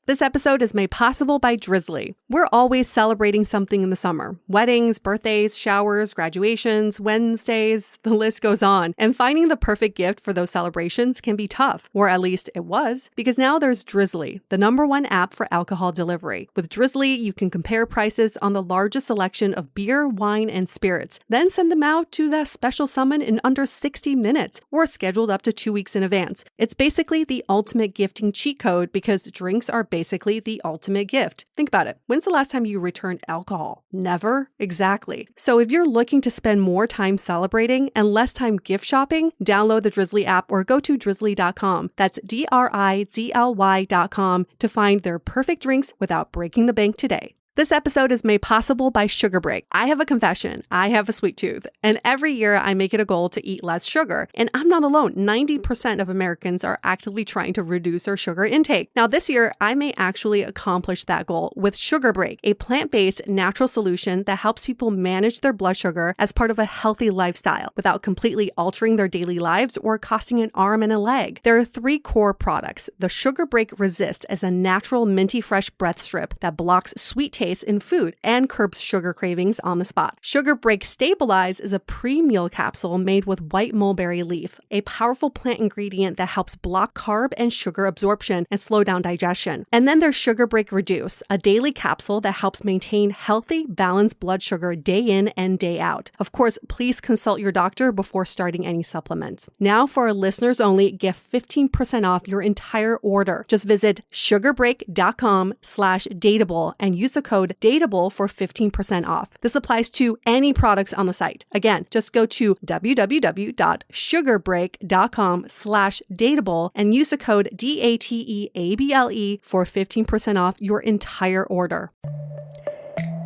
This episode is made possible by Drizzly. We're always celebrating something in the summer. Weddings, birthdays, showers, graduations, Wednesdays, the list goes on. And finding the perfect gift for those celebrations can be tough, or at least it was, because now there's Drizzly, the #1 app for alcohol delivery. With Drizzly, you can compare prices on the largest selection of beer, wine, and spirits, then send them out to that special someone in under 60 minutes, or scheduled up to 2 weeks in advance. It's basically the ultimate gifting cheat code because drinks are basically the ultimate gift. Think about it. When's the last time you returned alcohol? Never? Exactly. So if you're looking to spend more time celebrating and less time gift shopping, download the Drizzly app or go to drizzly.com. That's DRIZLY.com to find their perfect drinks without breaking the bank today. This episode is made possible by Sugar Break. I have a confession. I have a sweet tooth, and every year I make it a goal to eat less sugar. And I'm not alone. 90% of Americans are actively trying to reduce their sugar intake. Now, this year, I may actually accomplish that goal with Sugar Break, a plant-based natural solution that helps people manage their blood sugar as part of a healthy lifestyle without completely altering their daily lives or costing an arm and a leg. There are 3 core products. The Sugar Break Resist is a natural minty fresh breath strip that blocks sweet taste in food and curbs sugar cravings on the spot. Sugar Break Stabilize is a pre-meal capsule made with white mulberry leaf, a powerful plant ingredient that helps block carb and sugar absorption and slow down digestion. And then there's Sugar Break Reduce, a daily capsule that helps maintain healthy, balanced blood sugar day in and day out. Of course, please consult your doctor before starting any supplements. Now for our listeners only, get 15% off your entire order. Just visit sugarbreak.com/dateable and use the code DATEABLE for 15% off. This applies to any products on the site. Again, just go to www.sugarbreak.com/dateable and use the code DATEABLE for 15% off your entire order.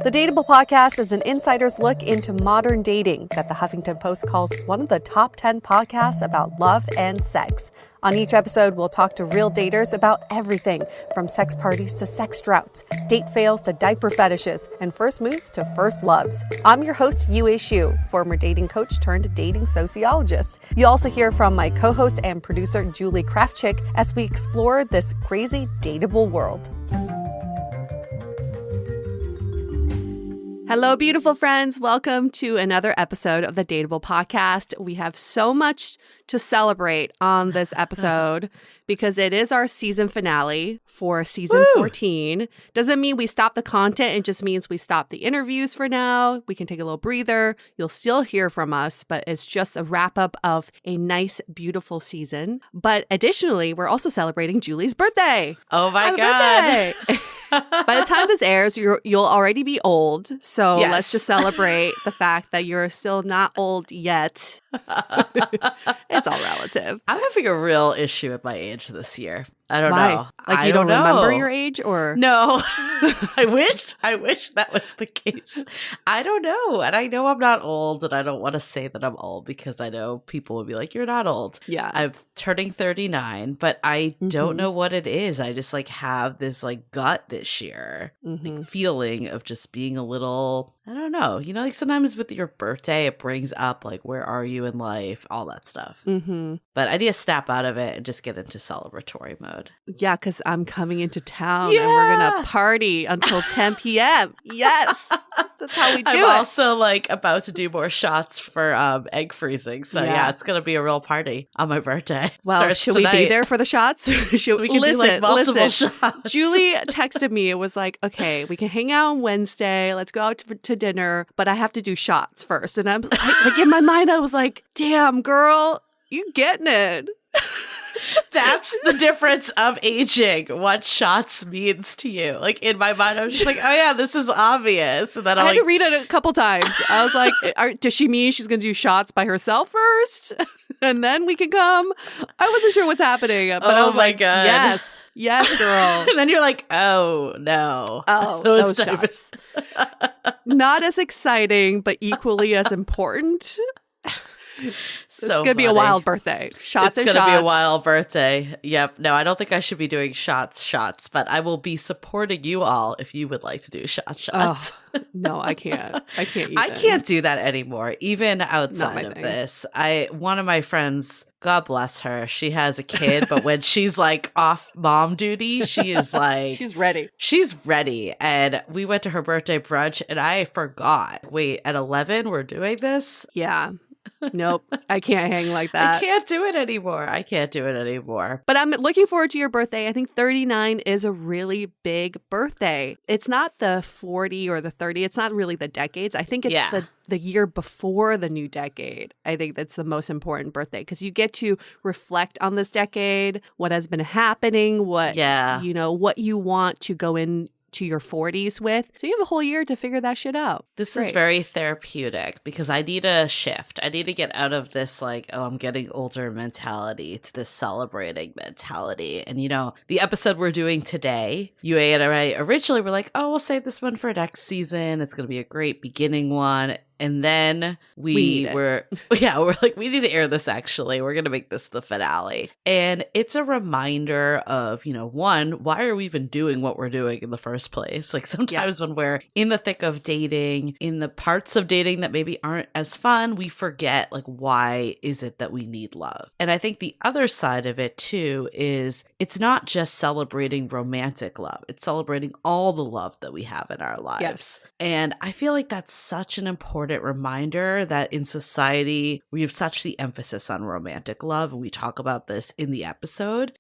The Dateable podcast is an insider's look into modern dating that the Huffington Post calls one of the top 10 podcasts about love and sex. On each episode, we'll talk to real daters about everything from sex parties to sex droughts, date fails to diaper fetishes, and first moves to first loves. I'm your host, Yue Xu, former dating coach turned dating sociologist. You'll also hear from my co-host and producer, Julie Krafchick, as we explore this crazy dateable world. Hello, beautiful friends. Welcome to another episode of the Dateable podcast. We have so much to celebrate on this episode because it is our season finale for season 14. Doesn't mean we stop the content. It just means we stop the interviews for now. We can take a little breather. You'll still hear from us, but it's just a wrap up of a nice, beautiful season. But additionally, we're also celebrating Julie's birthday. Oh my Happy God. Birthday. By the time this airs, you'll already be old. So Let's just celebrate the fact that you're still not old yet. It's all relative. I'm having a real issue with my age this year. I don't Why? know. Like you don't remember your age, or no? I wish that was the case. I don't know, and I know I'm not old, and I don't want to say that I'm old because I know people will be like, "You're not old." Yeah, I'm turning 39, but I don't know what it is. I just have this gut this year, feeling of just being a little. I don't know. Sometimes with your birthday, it brings up where are you in life, all that stuff. But I need to snap out of it and just get into celebratory mode. Yeah, because I'm coming into town and we're going to party until 10 p.m. Yes, that's how we do it. I'm also about to do more shots for egg freezing. So yeah, it's going to be a real party on my birthday. Well, should we be there for the shots? We can do multiple shots. Julie texted me. It was okay, we can hang out on Wednesday. Let's go out to dinner, but I have to do shots first. And I'm in my mind, I was like, damn, girl, you getting it. That's the difference of aging, what shots means to you. In my mind, I was just oh yeah, this is obvious. And then I had to read it a couple times. I was like, does she mean she's going to do shots by herself first? And then we can come? I wasn't sure what's happening. But I was God. Yes, girl. And then you're oh no. Oh, those shots. Not as exciting, but equally as important. It's going to be a wild birthday. Shots it's and shots. It's going to be a wild birthday. Yep. No, I don't think I should be doing shots, but I will be supporting you all if you would like to do shots. Oh, no, I can't. I can't even. I can't do that anymore, even outside of this. One of my friends, God bless her, she has a kid, but when she's like off mom duty, she is like... She's ready. She's ready. And we went to her birthday brunch and I forgot. Wait, at 11, we're doing this? Yeah. Nope. I can't hang like that. I can't do it anymore. But I'm looking forward to your birthday. I think 39 is a really big birthday. It's not the 40 or the 30. It's not really the decades. I think it's the year before the new decade. I think that's the most important birthday because you get to reflect on this decade, what has been happening, what you want to go in to your 40s with. So you have a whole year to figure that shit out. This is very therapeutic because I need a shift. I need to get out of this like, oh, I'm getting older mentality to this celebrating mentality. And the episode we're doing today, you and I originally were like, oh, we'll save this one for next season. It's going to be a great beginning one. And then we're like, we need to air this actually. We're going to make this the finale. And it's a reminder of, one, why are we even doing what we're doing in the first place? Like sometimes when we're in the thick of dating, in the parts of dating that maybe aren't as fun, we forget like, why is it that we need love? And I think the other side of it too is it's not just celebrating romantic love. It's celebrating all the love that we have in our lives. Yes. And I feel like that's such an important reminder that in society, we have such the emphasis on romantic love. And we talk about this in the episode.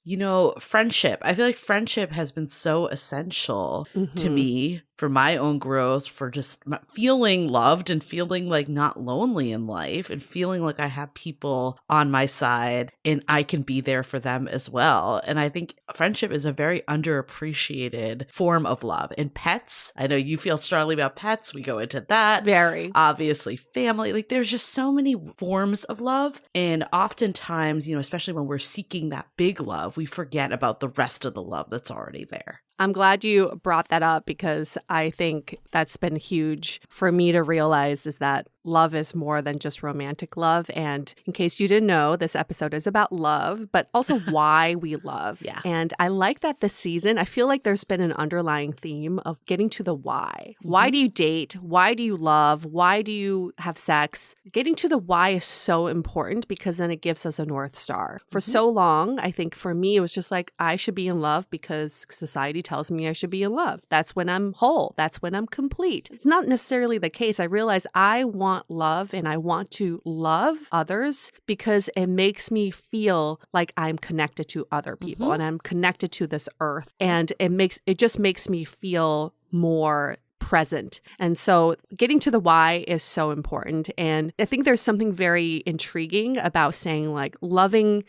Friendship. I feel like friendship has been so essential to me for my own growth, for just feeling loved and feeling like not lonely in life and feeling like I have people on my side and I can be there for them as well. And I think friendship is a very underappreciated form of love. And pets, I know you feel strongly about pets. We go into that. Very. Obviously, family. Like there's just so many forms of love. And oftentimes, especially when we're seeking that big love, we forget about the rest of the love that's already there. I'm glad you brought that up because I think that's been huge for me to realize is that love is more than just romantic love. And in case you didn't know, this episode is about love, but also why we love. Yeah. And I like that this season, I feel like there's been an underlying theme of getting to the why. Why do you date? Why do you love? Why do you have sex? Getting to the why is so important because then it gives us a North Star. For so long, I think for me, it was just like, I should be in love because society tells me I should be in love. That's when I'm whole. That's when I'm complete. It's not necessarily the case. I realize I want love and I want to love others because it makes me feel like I'm connected to other people and I'm connected to this earth. And it just makes me feel more present. And so getting to the why is so important. And I think there's something very intriguing about saying like loving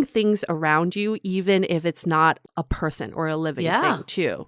things around you, even if it's not a person or a living thing too.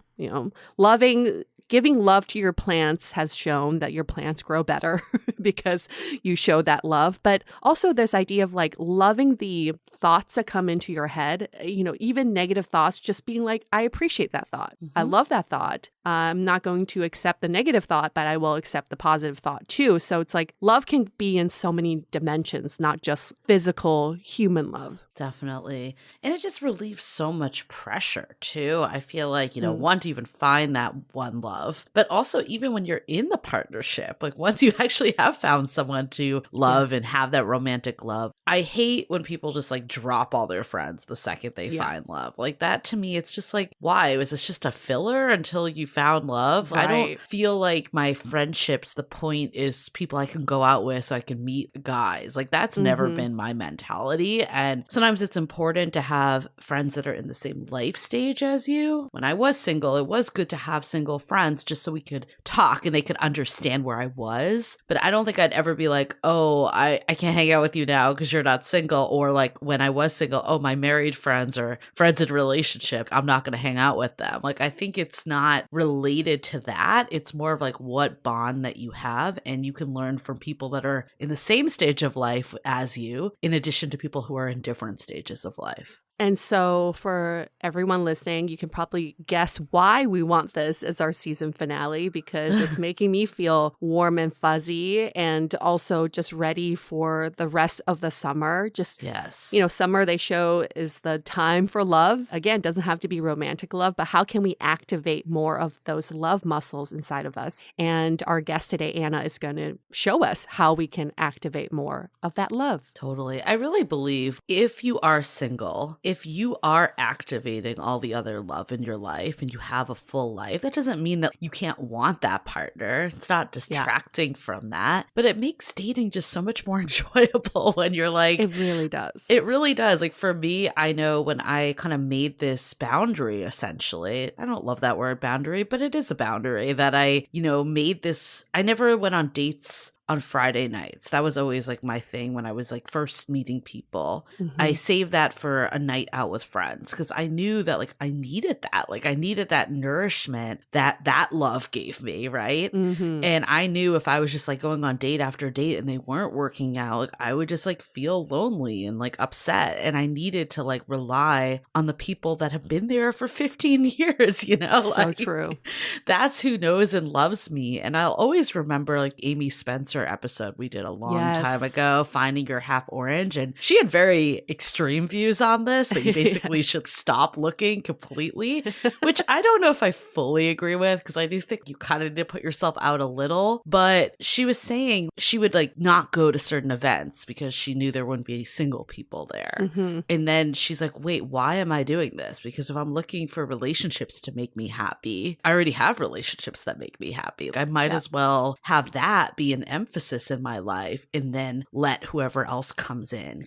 Giving love to your plants has shown that your plants grow better because you show that love. But also this idea of like loving the thoughts that come into your head, even negative thoughts, just being like, I appreciate that thought. I love that thought. I'm not going to accept the negative thought, but I will accept the positive thought too. So it's like love can be in so many dimensions, not just physical human love. Definitely. And it just relieves so much pressure too. I feel like, one, to even find that one love, but also even when you're in the partnership, like once you actually have found someone to love and have that romantic love, I hate when people just like drop all their friends the second they find love. Like that to me, it's just like, why? Was this just a filler until you found love? Right. I don't feel like my friendships, the point is people I can go out with so I can meet guys. Like that's never been my mentality. And sometimes it's important to have friends that are in the same life stage as you. When I was single, it was good to have single friends just so we could talk and they could understand where I was. But I don't think I'd ever be like, oh, I can't hang out with you now because you're not single. Or like when I was single, oh, my married friends or friends in relationship, I'm not going to hang out with them. Like I think it's not related to that. It's more of like what bond that you have, and you can learn from people that are in the same stage of life as you, in addition to people who are in different stages of life. And so for everyone listening, you can probably guess why we want this as our season finale, because it's making me feel warm and fuzzy and also just ready for the rest of the summer. Just, yes. Summer, they show, is the time for love. Again, doesn't have to be romantic love, but how can we activate more of those love muscles inside of us? And our guest today, Anna, is going to show us how we can activate more of that love. Totally. I really believe if you are single, if you are activating all the other love in your life and you have a full life, that doesn't mean that you can't want that partner. It's not distracting from that, but it makes dating just so much more enjoyable when you're like... It really does. It really does. Like for me, I know when I kind of made this boundary, essentially, I don't love that word boundary, but it is a boundary that I, made this. I never went on dates on Friday nights. That was always like my thing when I was like first meeting people. Mm-hmm. I saved that for a night out with friends because I knew that like I needed that. Like I needed that nourishment that love gave me, right? Mm-hmm. And I knew if I was just like going on date after date and they weren't working out, like I would just like feel lonely and like upset. And I needed to like rely on the people that have been there for 15 years, So like, true. That's who knows and loves me. And I'll always remember like Amy Spencer episode we did a long time ago, Finding Your Half Orange, and she had very extreme views on this, that you basically should stop looking completely, which I don't know if I fully agree with, because I do think you kind of need to put yourself out a little. But she was saying she would like not go to certain events because she knew there wouldn't be single people there. Mm-hmm. And then she's like, wait, why am I doing this? Because if I'm looking for relationships to make me happy, I already have relationships that make me happy. I might as well have that be an emphasis in my life and then let whoever else come in.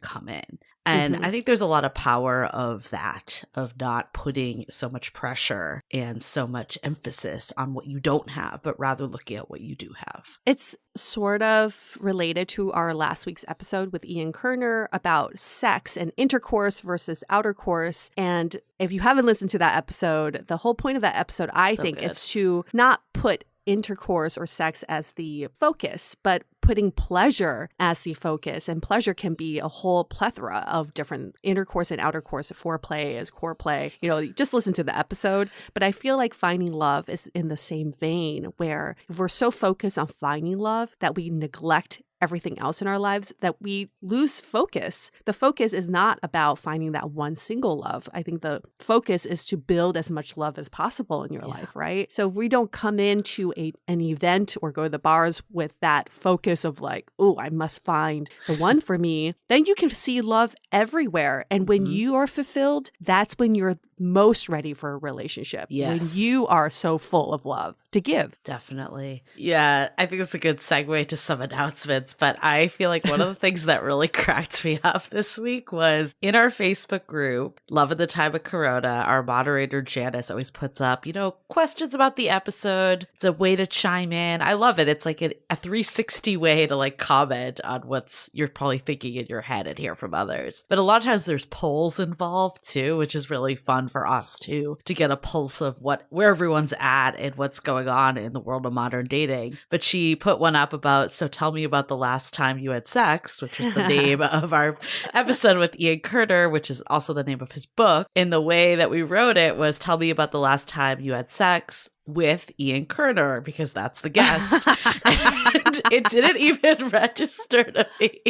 And I think there's a lot of power of that, of not putting so much pressure and so much emphasis on what you don't have, but rather looking at what you do have. It's sort of related to our last week's episode with Ian Kerner about sex and intercourse versus outer course. And if you haven't listened to that episode, the whole point of that episode, I think, is to not put intercourse or sex as the focus, but putting pleasure as the focus. And pleasure can be a whole plethora of different intercourse and outer course. Foreplay is core play. Just listen to the episode. But I feel like finding love is in the same vein, where if we're so focused on finding love that we neglect everything else in our lives, that we lose focus. The focus is not about finding that one single love. I think the focus is to build as much love as possible in your life, right? So if we don't come into an event or go to the bars with that focus of like, oh, I must find the one for me, then you can see love everywhere. And when you are fulfilled, that's when you're most ready for a relationship. Yes. When you are so full of love to give. Definitely. Yeah, I think it's a good segue to some announcements, but I feel like one of the things that really cracked me up this week was in our Facebook group, Love in the Time of Corona, our moderator Janice always puts up, questions about the episode. It's a way to chime in. I love it. It's like a 360 way to like comment on what's you're probably thinking in your head and hear from others. But a lot of times there's polls involved too, which is really fun for us too, to get a pulse of where everyone's at and what's going on in the world of modern dating. But she put one up about, so tell me about the last time you had sex, which is the name of our episode with Ian Kerner, which is also the name of his book. And the way that we wrote it was, tell me about the last time you had sex with Ian Kerner, because that's the guest. And it didn't even register to me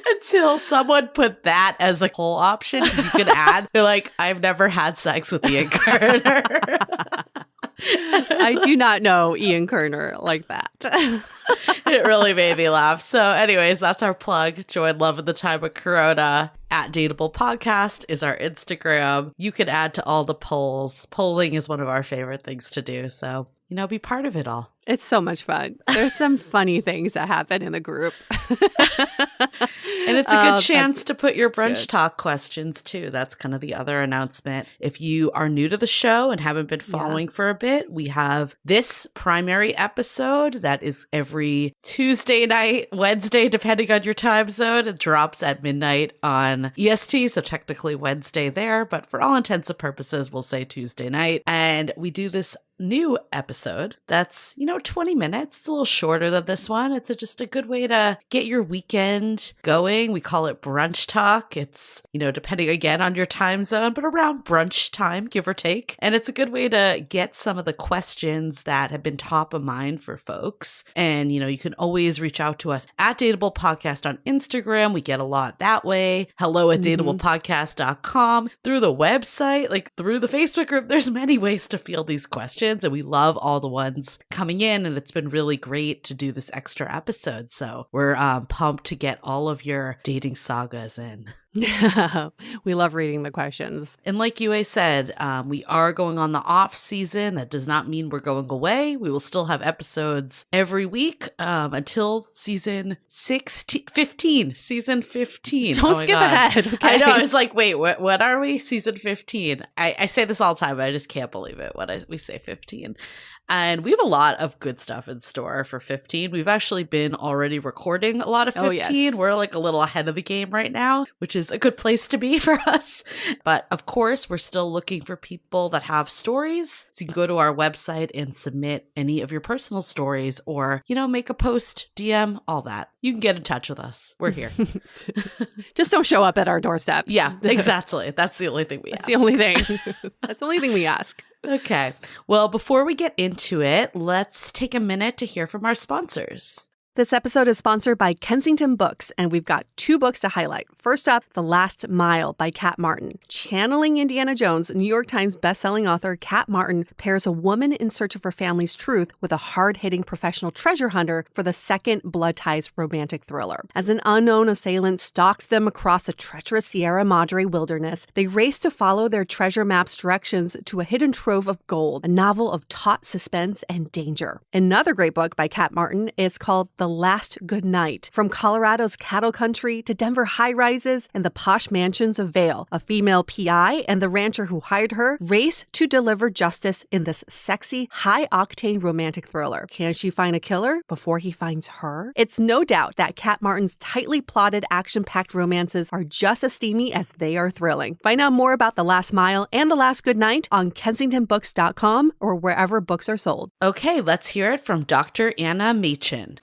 until someone put that as a whole option. You could add, they're like, I've never had sex with Ian Kerner. I do not know Ian Kerner like that. It really made me laugh. So anyways, that's our plug. Join Love in the Time of Corona. @DATEABLE Podcast is our Instagram. You can add to all the polls. Polling is one of our favorite things to do. So, be part of it all. It's so much fun. There's some funny things that happen in the group. And it's a good chance to put your brunch talk questions too. That's kind of the other announcement. If you are new to the show and haven't been following for a bit, we have this primary episode that is every Tuesday night, Wednesday, depending on your time zone. It drops at midnight on EST, so technically Wednesday there, but for all intents and purposes, we'll say Tuesday night. And we do this new episode that's, 20 minutes. It's a little shorter than this one. It's just a good way to get your weekend going. We call it brunch talk. It's, depending again on your time zone, but around brunch time, give or take. And it's a good way to get some of the questions that have been top of mind for folks. And, you can always reach out to us at Dateable Podcast on Instagram. We get a lot that way. hello@dateablepodcast.com, through the website, like through the Facebook group. There's many ways to field these questions, and we love all the ones coming in, and it's been really great to do this extra episode. So we're pumped to get all of your dating sagas in. We love reading the questions. And like Yue said, we are going on the off season. That does not mean we're going away. We will still have episodes every week until season 15. Season 15. Don't skip ahead. Okay? I know. I was like, wait, what are we? Season 15. I say this all the time, but I just can't believe it when we say 15. And we have a lot of good stuff in store for 15. We've actually been already recording a lot of 15. Oh, yes. We're like a little ahead of the game right now, which is a good place to be for us. But of course, we're still looking for people that have stories. So you can go to our website and submit any of your personal stories, or, make a post, DM, all that. You can get in touch with us. We're here. Just don't show up at our doorstep. Yeah, exactly. That's the only thing we ask. That's the only thing. That's the only thing we ask. Okay. Well, before we get into it, let's take a minute to hear from our sponsors. This episode is sponsored by Kensington Books, and we've got 2 books to highlight. First up, The Last Mile by Kat Martin. Channeling Indiana Jones, New York Times bestselling author Kat Martin pairs a woman in search of her family's truth with a hard-hitting professional treasure hunter for the second blood ties romantic thriller. As an unknown assailant stalks them across a treacherous Sierra Madre wilderness, they race to follow their treasure map's directions to a hidden trove of gold, a novel of taut suspense and danger. Another great book by Kat Martin is called The Last Goodnight. From Colorado's cattle country to Denver high-rises and the posh mansions of Vail, a female PI and the rancher who hired her race to deliver justice in this sexy, high-octane romantic thriller. Can she find a killer before he finds her? It's no doubt that Kat Martin's tightly plotted, action-packed romances are just as steamy as they are thrilling. Find out more about The Last Mile and The Last Goodnight on KensingtonBooks.com or wherever books are sold. Okay, let's hear it from Dr. Anna Machin.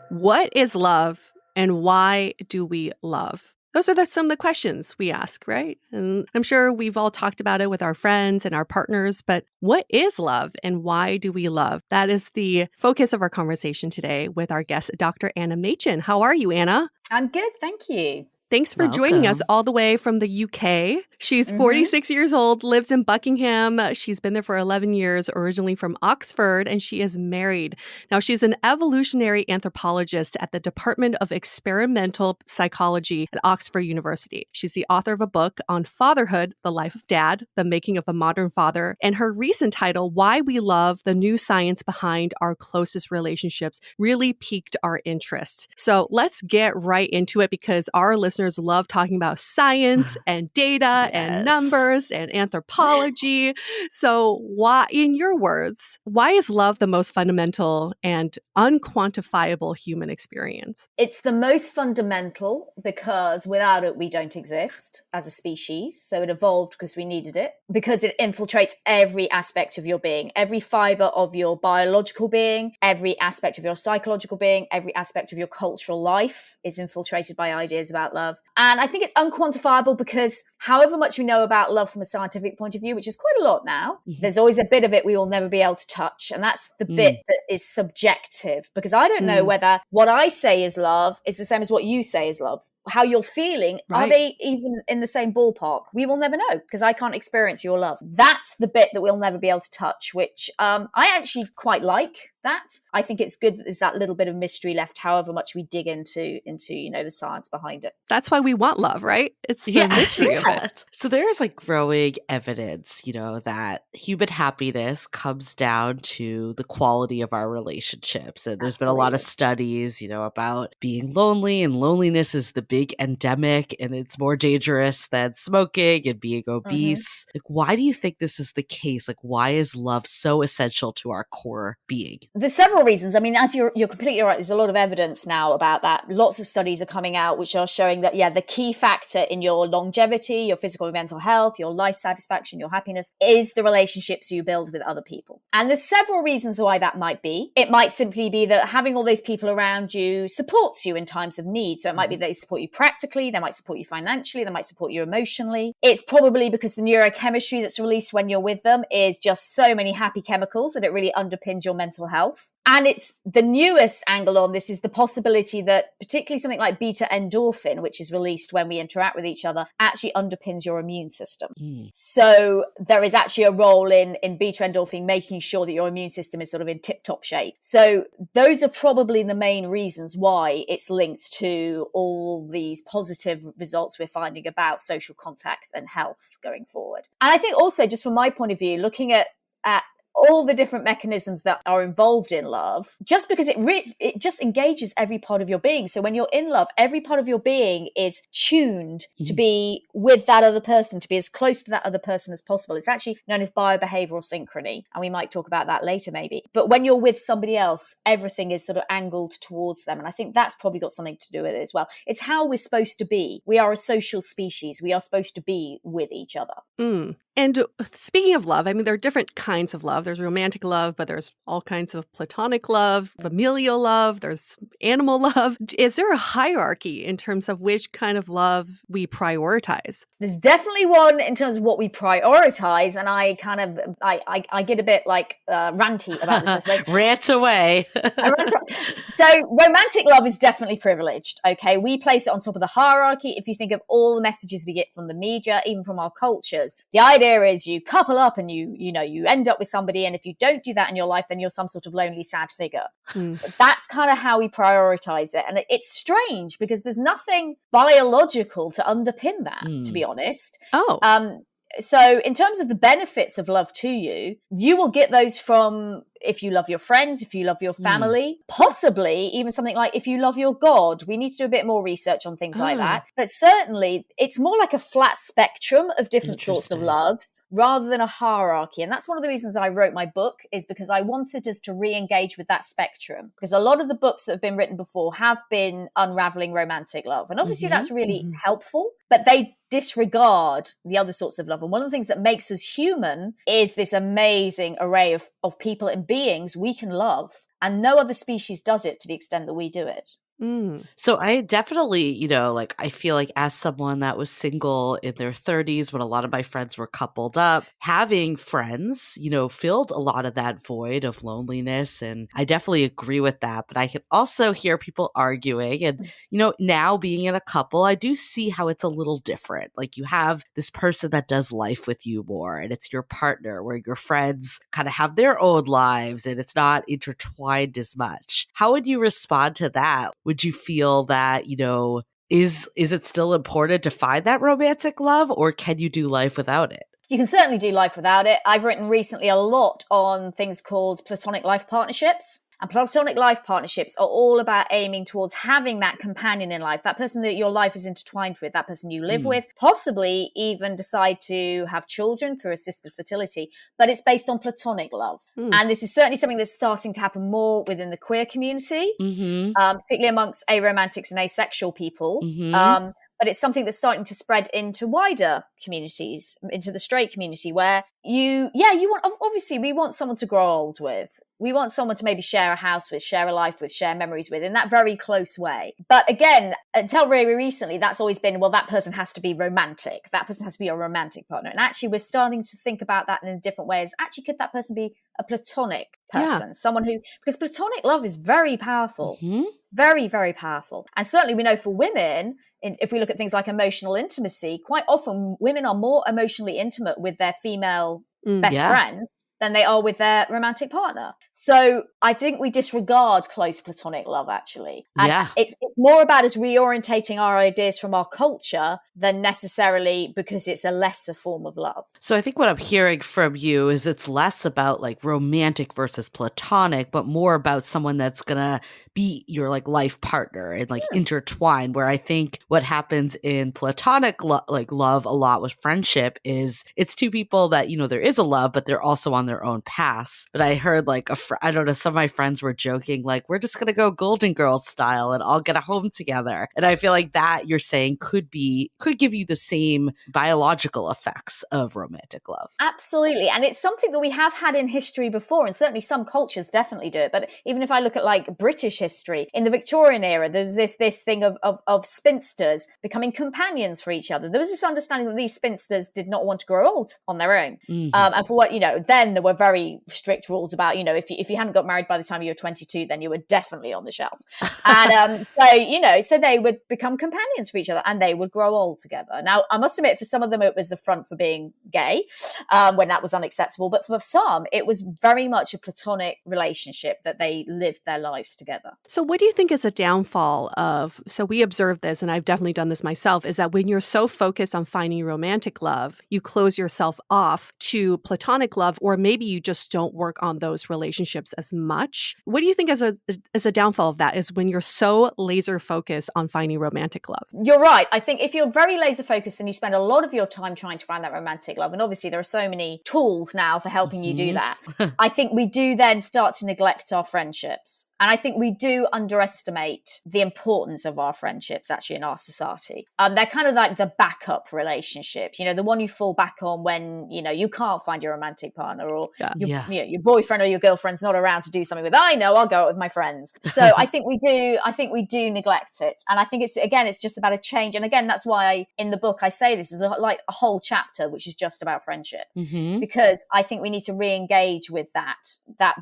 What is love, and why do we love? Those are some of the questions we ask, right? And I'm sure we've all talked about it with our friends and our partners, but what is love and why do we love? That is the focus of our conversation today with our guest, Dr. Anna Machin. How are you, Anna? I'm good, thank you. Thanks for joining us all the way from the UK. She's 46 years old, lives in Buckingham. She's been there for 11 years, originally from Oxford, and she is married. Now, she's an evolutionary anthropologist at the Department of Experimental Psychology at Oxford University. She's the author of a book on fatherhood, The Life of Dad, The Making of a Modern Father, and her recent title, Why We Love, The New Science Behind Our Closest Relationships, really piqued our interest. So let's get right into it because our listeners love talking about science and data and numbers and anthropology. So why, in your words, why is love the most fundamental and unquantifiable human experience? It's the most fundamental because without it, we don't exist as a species. So it evolved because we needed it, because it infiltrates every aspect of your being, every fiber of your biological being, every aspect of your psychological being, every aspect of your cultural life is infiltrated by ideas about love. And I think it's unquantifiable because however much we know about love from a scientific point of view, which is quite a lot now, there's always a bit of it we will never be able to touch. And that's the bit that is subjective, because I don't know whether what I say is love is the same as what you say is love. How you're feeling, are they even in the same ballpark? We will never know because I can't experience your love. That's the bit that we'll never be able to touch, which I actually quite like that. I think it's good that there's that little bit of mystery left, however much we dig into the science behind it. That's why we want love, right? It's the mystery of it. So there's like growing evidence, that human happiness comes down to the quality of our relationships. And there's been a lot of studies, about being lonely, and loneliness is the big endemic and it's more dangerous than smoking and being obese. Like, why do you think this is the case? Like, why is love so essential to our core being? There's several reasons. I mean, as you're completely right, there's a lot of evidence now about that. Lots of studies are coming out which are showing that, the key factor in your longevity, your physical and mental health, your life satisfaction, your happiness is the relationships you build with other people. And there's several reasons why that might be. It might simply be that having all those people around you supports you in times of need. So it might be they support you practically, they might support you financially, they might support you emotionally. It's probably because the neurochemistry that's released when you're with them is just so many happy chemicals that it really underpins your mental health. And it's the newest angle on this is the possibility that particularly something like beta endorphin, which is released when we interact with each other, actually underpins your immune system. So there is actually a role in beta endorphin making sure that your immune system is sort of in tip-top shape. So those are probably the main reasons why it's linked to all these positive results we're finding about social contact and health going forward. And I think also, just from my point of view, looking at all the different mechanisms that are involved in love, just because it just engages every part of your being. So when you're in love, every part of your being is tuned to be with that other person, to be as close to that other person as possible. It's actually known as biobehavioral synchrony. And we might talk about that later maybe. But when you're with somebody else, everything is sort of angled towards them. And I think that's probably got something to do with it as well. It's how we're supposed to be. We are a social species. We are supposed to be with each other. And speaking of love, I mean, there are different kinds of love. There's romantic love, but there's all kinds of platonic love, familial love, there's animal love. Is there a hierarchy in terms of which kind of love we prioritize? There's definitely one in terms of what we prioritize. And I get a bit like ranty about this. Rant away. So romantic love is definitely privileged. Okay. We place it on top of the hierarchy. If you think of all the messages we get from the media, even from our cultures, the idea is you couple up and you end up with somebody, and if you don't do that in your life, then you're some sort of lonely, sad figure. But that's kind of how we prioritize it. And it's strange because there's nothing biological to underpin that, to be honest. So in terms of the benefits of love to you, you will get those from if you love your friends, if you love your family, possibly even something like if you love your God. We need to do a bit more research on things like that. But certainly it's more like a flat spectrum of different sorts of loves rather than a hierarchy. And that's one of the reasons I wrote my book, is because I wanted us to re-engage with that spectrum. Because a lot of the books that have been written before have been unraveling romantic love. And obviously that's really helpful, but they disregard the other sorts of love. And one of the things that makes us human is this amazing array of people and beings we can love. And no other species does it to the extent that we do it. So I definitely, I feel like as someone that was single in their 30s when a lot of my friends were coupled up, having friends, filled a lot of that void of loneliness. And I definitely agree with that. But I can also hear people arguing. And, now being in a couple, I do see how it's a little different. Like you have this person that does life with you more, and it's your partner, where your friends kind of have their own lives and it's not intertwined as much. How would you respond to that? Would you feel that, is it still important to find that romantic love, or can you do life without it? You can certainly do life without it. I've written recently a lot on things called platonic life partnerships. And platonic life partnerships are all about aiming towards having that companion in life, that person that your life is intertwined with, that person you live with, possibly even decide to have children through assisted fertility. But it's based on platonic love. And this is certainly something that's starting to happen more within the queer community, particularly amongst aromantics and asexual people. But it's something that's starting to spread into wider communities, into the straight community, where you want, obviously we want someone to grow old with. We want someone to maybe share a house with, share a life with, share memories with in that very close way. But again, until very recently, that's always been, well, that person has to be romantic. That person has to be a romantic partner. And actually, we're starting to think about that in a different way. Actually, could that person be a platonic person? Someone who, because platonic love is very powerful. It's very, very powerful. And certainly we know for women, if we look at things like emotional intimacy, quite often women are more emotionally intimate with their female best friends than they are with their romantic partner. So I think we disregard close platonic love, actually. And it's more about us reorientating our ideas from our culture than necessarily because it's a lesser form of love. So I think what I'm hearing from you is it's less about like romantic versus platonic, but more about someone that's going to be your like life partner and like intertwine, where I think what happens in platonic love a lot with friendship is it's two people that, you know, there is a love, but they're also on their own paths. But I heard like I don't know, some of my friends were joking, like, we're just going to go Golden Girls style and all get a home together. And I feel like that you're saying could give you the same biological effects of romantic love. Absolutely. And it's something that we have had in history before, and certainly some cultures definitely do it. But even if I look at like British history, in the Victorian era, there's this thing of spinsters becoming companions for each other. There was this understanding that these spinsters did not want to grow old on their own. Mm-hmm. And for what, you know, then there were very strict rules about, you know, if you hadn't got married by the time you were 22, then you were definitely on the shelf. And so, you know, so they would become companions for each other and they would grow old together. Now, I must admit, for some of them, it was the front for being gay, when that was unacceptable. But for some, it was very much a platonic relationship that they lived their lives together. So what do you think is a downfall of, so we observe this, and I've definitely done this myself, is that when you're so focused on finding romantic love, you close yourself off to platonic love, or maybe you just don't work on those relationships as much. What do you think is a downfall of that, is when you're so laser focused on finding romantic love? You're right. I think if you're very laser focused and you spend a lot of your time trying to find that romantic love, and obviously there are so many tools now for helping you do that, I think we do then start to neglect our friendships. And I think we do underestimate the importance of our friendships actually in our society. They're kind of like the backup relationship, you know, the one you fall back on when, you know, you can't find your romantic partner, or you know, your boyfriend or your girlfriend's not around to do something with. I know, I'll go out with my friends. So I think we do neglect it. And I think it's just about a change. And again, that's why in the book I say this is like a whole chapter which is just about friendship, because I think we need to re-engage with that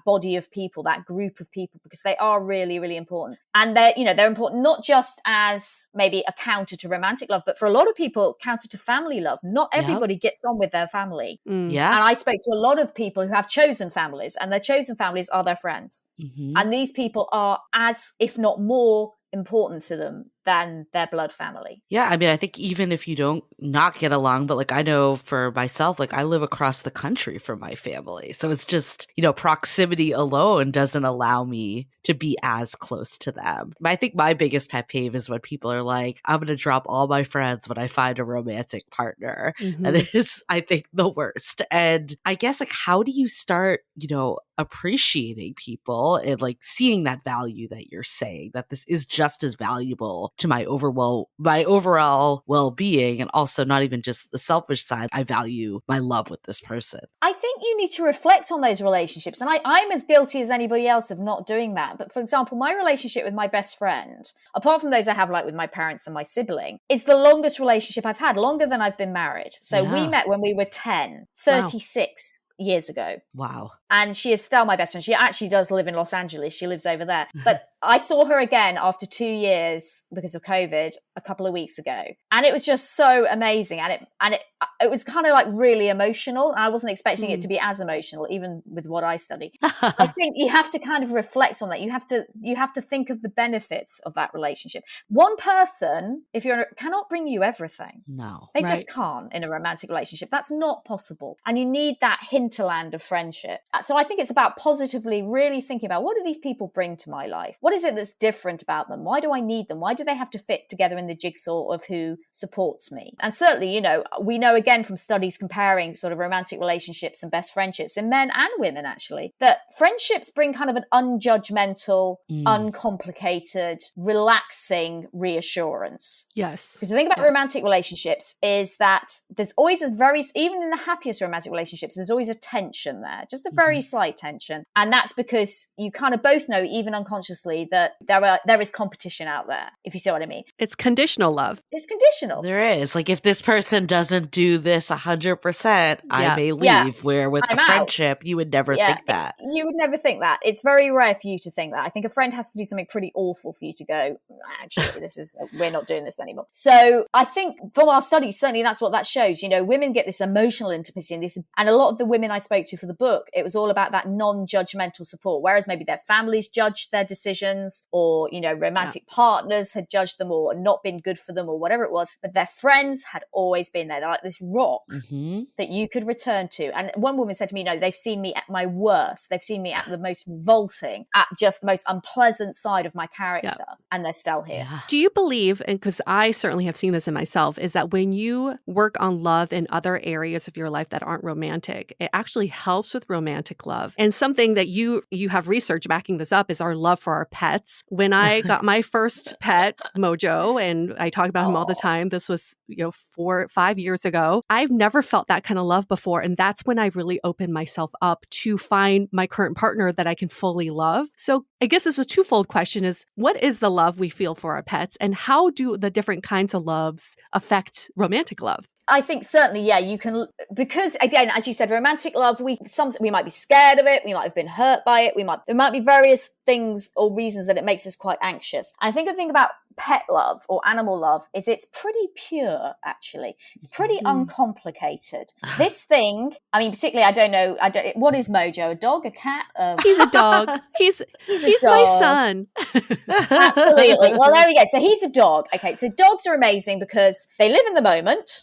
body of people, that group of people, because they are really, really important. And they're important not just as maybe a counter to romantic love, but for a lot of people, counter to family love. Not everybody gets on with their family. Yeah. And I spoke to a lot of people who have chosen families, and their chosen families are their friends. And these people are as, if not more, important to them than their blood family. Yeah, I mean, I think even if you don't not get along, but like I know for myself, like I live across the country from my family. So it's just, you know, proximity alone doesn't allow me to be as close to them. I think my biggest pet peeve is when people are like, I'm going to drop all my friends when I find a romantic partner. That is, I think, the worst. And I guess like, how do you start, you know, appreciating people and like seeing that value that you're saying, that this is just as valuable to my overall well-being, and also not even just the selfish side. I value my love with this person. I think you need to reflect on those relationships. And I'm as guilty as anybody else of not doing that. But for example, my relationship with my best friend, apart from those I have like with my parents and my sibling, is the longest relationship I've had, longer than I've been married. So we met when we were 10, 36 years ago. Wow. And she is still my best friend. She actually does live in Los Angeles. She lives over there. But I saw her again after 2 years because of COVID a couple of weeks ago. And it was just so amazing. And it was kind of like really emotional. And I wasn't expecting it to be as emotional, even with what I study. I think you have to kind of reflect on that. You have to think of the benefits of that relationship. One person, cannot bring you everything. No. They just can't in a romantic relationship. That's not possible. And you need that hinterland of friendship. So I think it's about positively really thinking about, what do these people bring to my life? What is it that's different about them? Why do I need them? Why do they have to fit together in the jigsaw of who supports me? And certainly, you know, we know again from studies comparing sort of romantic relationships and best friendships in men and women, actually, that friendships bring kind of an unjudgmental, uncomplicated, relaxing reassurance. Yes. Because the thing about romantic relationships is that there's always even in the happiest romantic relationships, there's always a tension there, just a very slight tension. And that's because you kind of both know, even unconsciously, that there is competition out there, if you see what I mean. It's conditional love. It's conditional. There is. Like, if this person doesn't do this 100%, I may leave. Where with a friendship, you would never think that. You would never think that. It's very rare for you to think that. I think a friend has to do something pretty awful for you to go, actually, we're not doing this anymore. So I think from our studies, certainly that's what that shows. You know, women get this emotional intimacy and a lot of the women I spoke to for the book, it was all about that non-judgmental support, whereas maybe their families judged their decisions boyfriends or, romantic partners had judged them or not been good for them or whatever it was, but their friends had always been there. They're like this rock that you could return to. And one woman said to me, no, they've seen me at my worst. They've seen me at the most revolting, at just the most unpleasant side of my character, and they're still here. Yeah. Do you believe, and because I certainly have seen this in myself, is that when you work on love in other areas of your life that aren't romantic, it actually helps with romantic love. And something that you have research backing this up is our love for our pets. When I got my first pet, Mojo, and I talk about him all the time, this was 5 years ago, I've never felt that kind of love before. And that's when I really opened myself up to find my current partner that I can fully love. So I guess it's a twofold question is, what is the love we feel for our pets, and how do the different kinds of loves affect romantic love? I think certainly, you can, because again, as you said, romantic love, we might be scared of it. We might have been hurt by it. There might be various things or reasons that it makes us quite anxious. And I think the thing about pet love or animal love is it's pretty pure, actually. It's pretty uncomplicated. This thing, I mean, particularly, I don't know, what is Mojo? A dog, a cat? He's a dog. He's my son. Absolutely. Well, there we go. So he's a dog. Okay, so dogs are amazing because they live in the moment.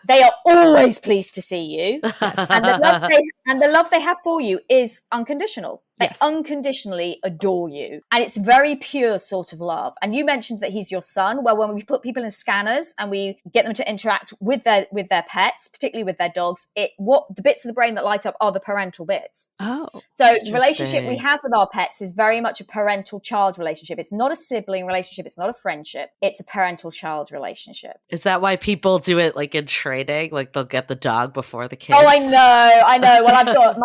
They are always pleased to see you. Yes. And the love they have for you is unconditional. They unconditionally adore you. And it's very pure sort of love. And you mentioned that he's your son. Well, when we put people in scanners and we get them to interact with their pets, particularly with their dogs, the bits of the brain that light up are the parental bits. Oh. So the relationship we have with our pets is very much a parental-child relationship. It's not a sibling relationship. It's not a friendship. It's a parental-child relationship. Is that why people do it like in training? Like they'll get the dog before the kids? Oh, I know. Well, I've got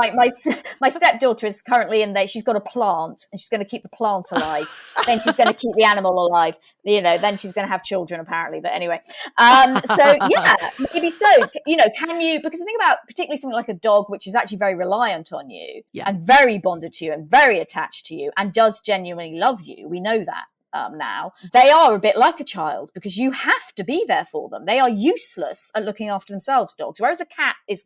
my stepdaughter is currently she's got a plant and she's going to keep the plant alive. Then she's going to keep the animal alive. Then she's going to have children apparently. But anyway, so yeah, maybe so. Can you? Because the thing about particularly something like a dog, which is actually very reliant on you and very bonded to you and very attached to you and does genuinely love you. We know that. Now they are a bit like a child because you have to be there for them. They are useless at looking after themselves, dogs, whereas a cat is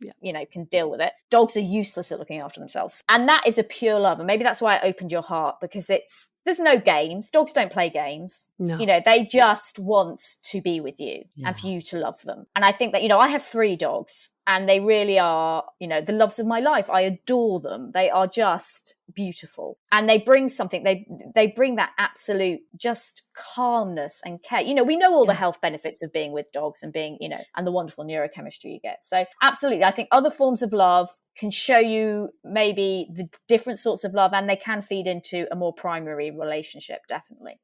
can deal with it. Dogs are useless at looking after themselves, and that is a pure love. And maybe that's why I opened your heart, because there's no games. Dogs don't play games. No. They just want to be with you and for you to love them. And I think that, I have 3 dogs and they really are, the loves of my life. I adore them. They are just beautiful. And they bring something, they bring that absolute just calmness and care. We know all the health benefits of being with dogs and being, and the wonderful neurochemistry you get. So absolutely. I think other forms of love can show you maybe the different sorts of love, and they can feed into a more primary relationship. Definitely.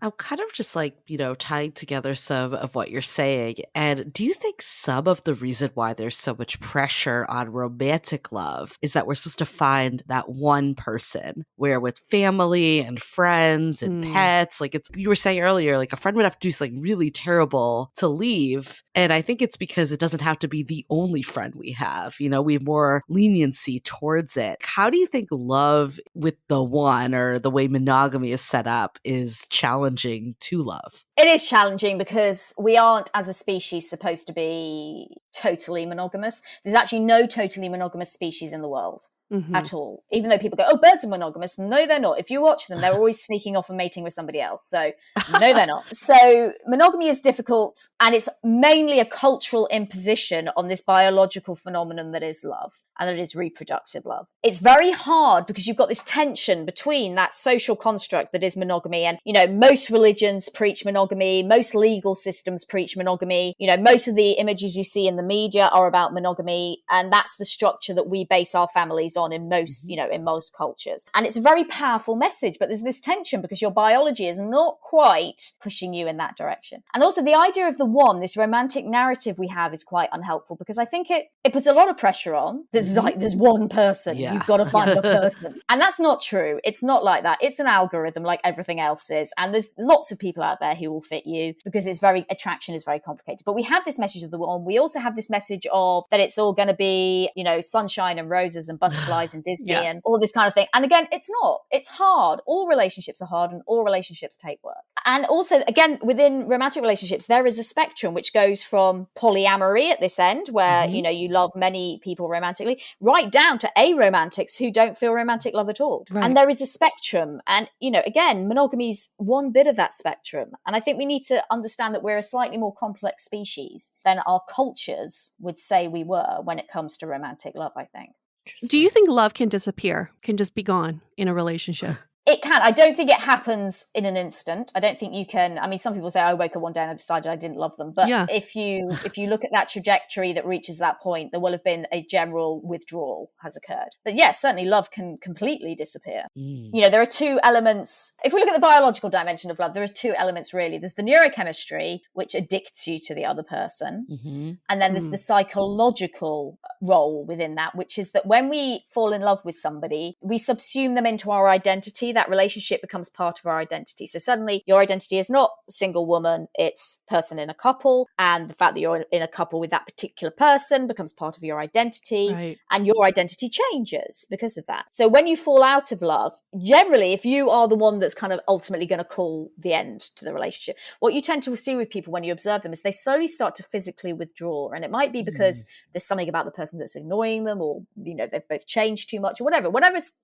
I'm kind of just tying together some of what you're saying. And do you think some of the reason why there's so much pressure on romantic love is that we're supposed to find that one person, where with family and friends and pets, you were saying earlier, like a friend would have to do something really terrible to leave. And I think it's because it doesn't have to be the only friend we have. We have more leniency towards it. How do you think love with the one, or the way monogamy is set up, is challenging to love? It is challenging because we aren't, as a species, supposed to be totally monogamous. There's actually no totally monogamous species in the world. At all. Even though people go, oh, birds are monogamous. No, they're not. If you watch them, they're always sneaking off and mating with somebody else. So no, they're not. So monogamy is difficult, and it's mainly a cultural imposition on this biological phenomenon that is love, and that is reproductive love. It's very hard because you've got this tension between that social construct that is monogamy, and most religions preach monogamy, most legal systems preach monogamy, most of the images you see in the media are about monogamy, and that's the structure that we base our families on in most, in most cultures. And it's a very powerful message, but there's this tension because your biology is not quite pushing you in that direction. And also the idea of the one, this romantic narrative we have, is quite unhelpful because I think it puts a lot of pressure on. There's one person, you've got to find the person. And that's not true. It's not like that. It's an algorithm like everything else is. And there's lots of people out there who will fit you because attraction is very complicated. But we have this message of the one. We also have this message of that it's all going to be, sunshine and roses and butterflies butterflies and Disney and all this kind of thing. And again, it's not. It's hard. All relationships are hard and all relationships take work. And also, again, within romantic relationships, there is a spectrum which goes from polyamory at this end, where, you know, you love many people romantically, right down to aromantics who don't feel romantic love at all. Right. And there is a spectrum. And, you know, again, monogamy is one bit of that spectrum. And I think we need to understand that we're a slightly more complex species than our cultures would say we were when it comes to romantic love, I think. Do you think love can disappear, can just be gone in a relationship? It can. I don't think it happens in an instant. I don't think you can. I mean, some people say, I woke up one day and I decided I didn't love them. But if you look at that trajectory that reaches that point, there will have been a general withdrawal has occurred. But yes, certainly love can completely disappear. You know, there are two elements. If we look at the biological dimension of love, there are two elements really. There's the neurochemistry, which addicts you to the other person. And then there's the psychological role within that, which is that when we fall in love with somebody, we subsume them into our identity. That relationship becomes part of our identity. So suddenly your identity is not single woman, it's person in a couple. And the fact that you're in a couple with that particular person becomes part of your identity. Right. And your identity changes because of that. So when you fall out of love, generally, if you are the one that's kind of ultimately going to call the end to the relationship, what you tend to see with people when you observe them is they slowly start to physically withdraw. And it might be because there's something about the person that's annoying them, or, you know, they've both changed too much or whatever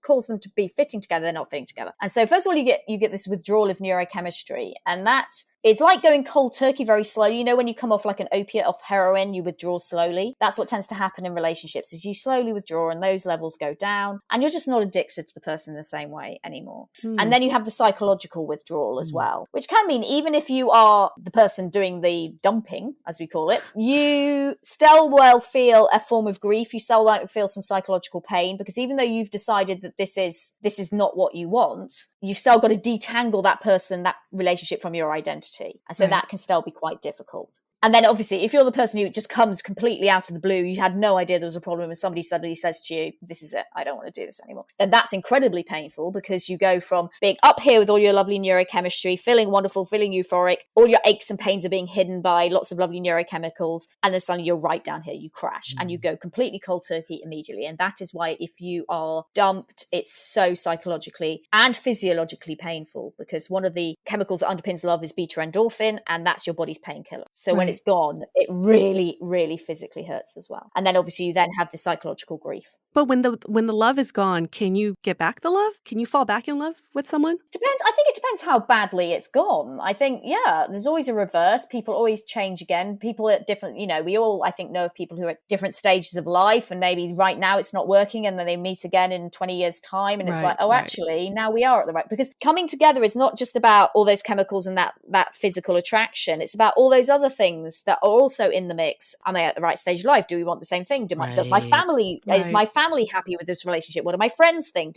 caused them to be fitting together, they're not fitting together. And so first of all, you get this withdrawal of neurochemistry, and that is like going cold turkey very slowly. You know, when you come off like an opiate off heroin, you withdraw slowly. That's what tends to happen in relationships, is you slowly withdraw and those levels go down and you're just not addicted to the person in the same way anymore. And then you have the psychological withdrawal as well, which can mean even if you are the person doing the dumping, as we call it, you still will feel a form of grief. You still might feel some psychological pain, because even though you've decided that this is not what you want, you've still got to detangle that person, that relationship from your identity. And so that can still be quite difficult. And then obviously, if you're the person who just comes completely out of the blue, you had no idea there was a problem, and somebody suddenly says to you, this is it, I don't want to do this anymore, then that's incredibly painful, because you go from being up here with all your lovely neurochemistry, feeling wonderful, feeling euphoric, all your aches and pains are being hidden by lots of lovely neurochemicals, and then suddenly you're right down here, you crash, and you go completely cold turkey immediately. And that is why if you are dumped, it's so psychologically and physiologically painful, because one of the chemicals that underpins love is beta endorphin, and that's your body's painkiller. So when it's gone, it really, really physically hurts as well. And then obviously you then have the psychological grief. But when the love is gone, can you get back the love? Can you fall back in love with someone? Depends. I think it depends how badly it's gone. I think, there's always a reverse. People always change again. People at different, we all, I think, know of people who are at different stages of life, and maybe right now it's not working, and then they meet again in 20 years time, and it's actually now we are at the right, because coming together is not just about all those chemicals and that physical attraction. It's about all those other things that are also in the mix. Am I at the right stage of life? Do we want the same thing? Does my family, is my family happy with this relationship? What do my friends think?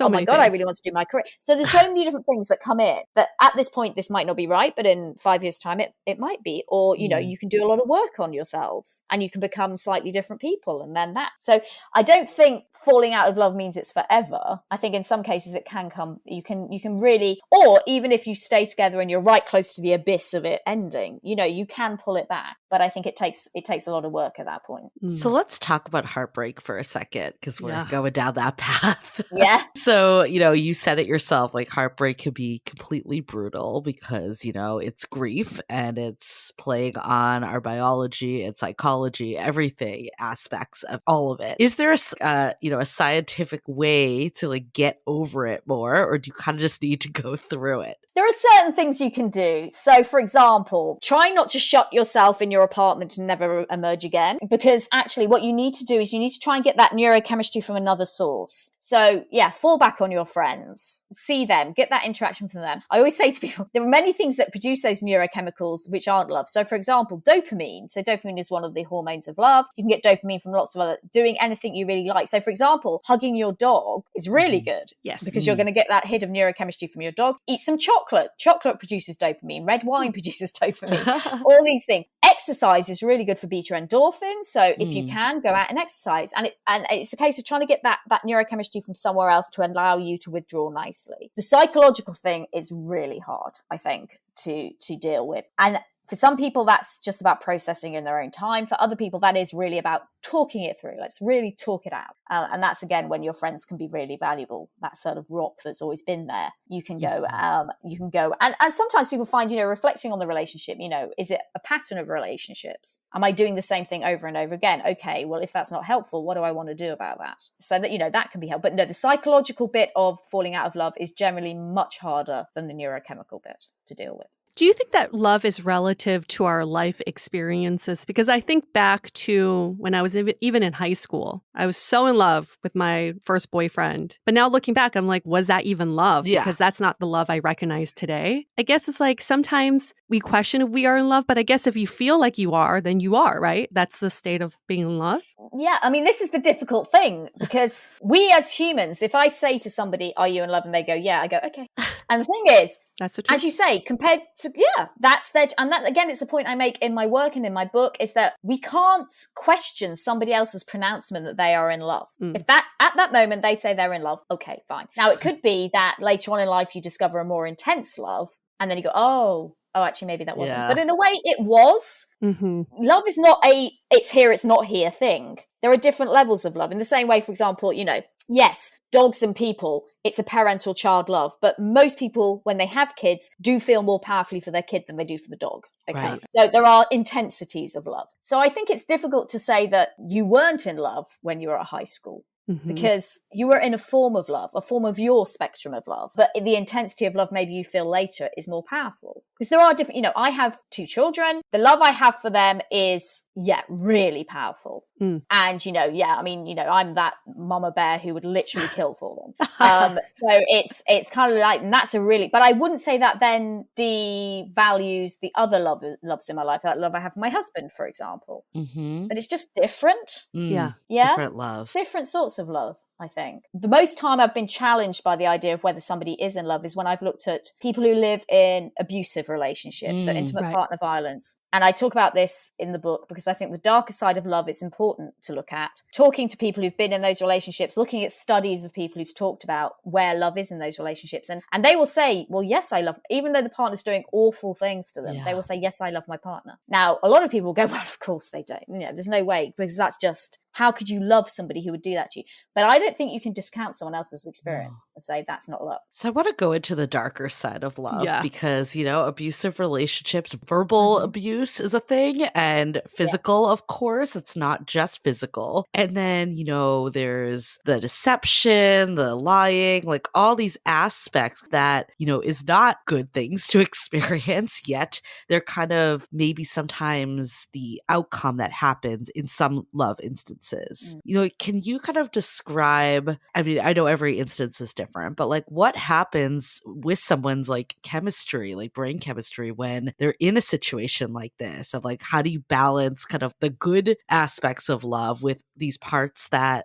Oh my God, I really want to do my career. So there's so many different things that come in that at this point, this might not be right, but in 5 years time, it might be. Or, you can do a lot of work on yourselves and you can become slightly different people. And then that. So I don't think falling out of love means it's forever. I think in some cases it can come, you can really, or even if you stay together and you're right close to the abyss of it ending, you can pull it back. But I think it takes a lot of work at that point. So let's talk about heartbreak for a second, because we're going down that path. Yeah. So, you said it yourself, like heartbreak can be completely brutal because, it's grief and it's playing on our biology and psychology, everything, aspects of all of it. Is there a scientific way to like get over it more, or do you kind of just need to go through it? There are certain things you can do. So, for example, try not to shut yourself in your apartment and never emerge again, because actually what you need to do is you need to try and get that neurochemistry from another source. So, fall back on your friends, see them, get that interaction from them. I always say to people, there are many things that produce those neurochemicals which aren't love. So, for example, dopamine. So, dopamine is one of the hormones of love. You can get dopamine from lots of other, doing anything you really like. So, for example, hugging your dog is really good. Yes. Because you're going to get that hit of neurochemistry from your dog. Eat some chocolate. Chocolate produces dopamine. Red wine produces dopamine. All these things. Exercise is really good for beta endorphins. So if you can, go out and exercise. And it's a case of trying to get that neurochemistry from somewhere else to allow you to withdraw nicely. The psychological thing is really hard, I think, to deal with. And for some people, that's just about processing in their own time. For other people, that is really about talking it through. Let's really talk it out. And that's, again, when your friends can be really valuable. That sort of rock that's always been there. You can go, and sometimes people find, reflecting on the relationship, is it a pattern of relationships? Am I doing the same thing over and over again? Okay, well, if that's not helpful, what do I want to do about that? So that, that can be helpful. But no, the psychological bit of falling out of love is generally much harder than the neurochemical bit to deal with. Do you think that love is relative to our life experiences? Because I think back to when I was even in high school, I was so in love with my first boyfriend. But now looking back, I'm like, was that even love? Yeah. Because that's not the love I recognize today. I guess it's like sometimes we question if we are in love, but I guess if you feel like you are, then you are, right? That's the state of being in love. Yeah, I mean, this is the difficult thing, because we as humans, if I say to somebody, are you in love? And they go, yeah, I go, okay. And the thing is, that's the truth. As you say, compared to, that's that. And that, again, it's a point I make in my work and in my book, is that we can't question somebody else's pronouncement that they are in love. If that at that moment they say they're in love, okay, fine. Now, it could be that later on in life you discover a more intense love, and then you go, oh, actually, maybe that wasn't. But in a way, it was. Mm-hmm. Love is not it's here, it's not here thing. There are different levels of love. In the same way, for example, yes, dogs and people, it's a parental child love. But most people, when they have kids, do feel more powerfully for their kid than they do for the dog. Okay. Right. So there are intensities of love. So I think it's difficult to say that you weren't in love when you were at high school. Mm-hmm. Because you were in a form of love, a form of your spectrum of love. But the intensity of love maybe you feel later is more powerful. Because there are different, I have 2 children. The love I have for them is, really powerful. And, I'm that mama bear who would literally kill for them. So it's kind of like, and that's but I wouldn't say that then devalues the other loves in my life, that love I have for my husband, for example. Mm-hmm. But it's just different. Yeah. Different love. Different sorts of love. I think the most time I've been challenged by the idea of whether somebody is in love is when I've looked at people who live in abusive relationships, so intimate partner violence. And I talk about this in the book because I think the darker side of love is important to look at. Talking to people who've been in those relationships, looking at studies of people who've talked about where love is in those relationships. And they will say, well, yes, I love, even though the partner's doing awful things to them, they will say, yes, I love my partner. Now, a lot of people will go, well, of course they don't. There's no way, because that's just, how could you love somebody who would do that to you? But I don't think you can discount someone else's experience and say that's not love. So I want to go into the darker side of love because, abusive relationships, verbal abuse is a thing, and physical, of course. It's not just physical. And then, there's the deception, the lying, like all these aspects that, is not good things to experience, yet they're kind of maybe sometimes the outcome that happens in some love instances. Can you kind of describe, I mean, I know every instance is different, but like what happens with someone's like chemistry, like brain chemistry, when they're in a situation like this, of like, how do you balance kind of the good aspects of love with these parts that,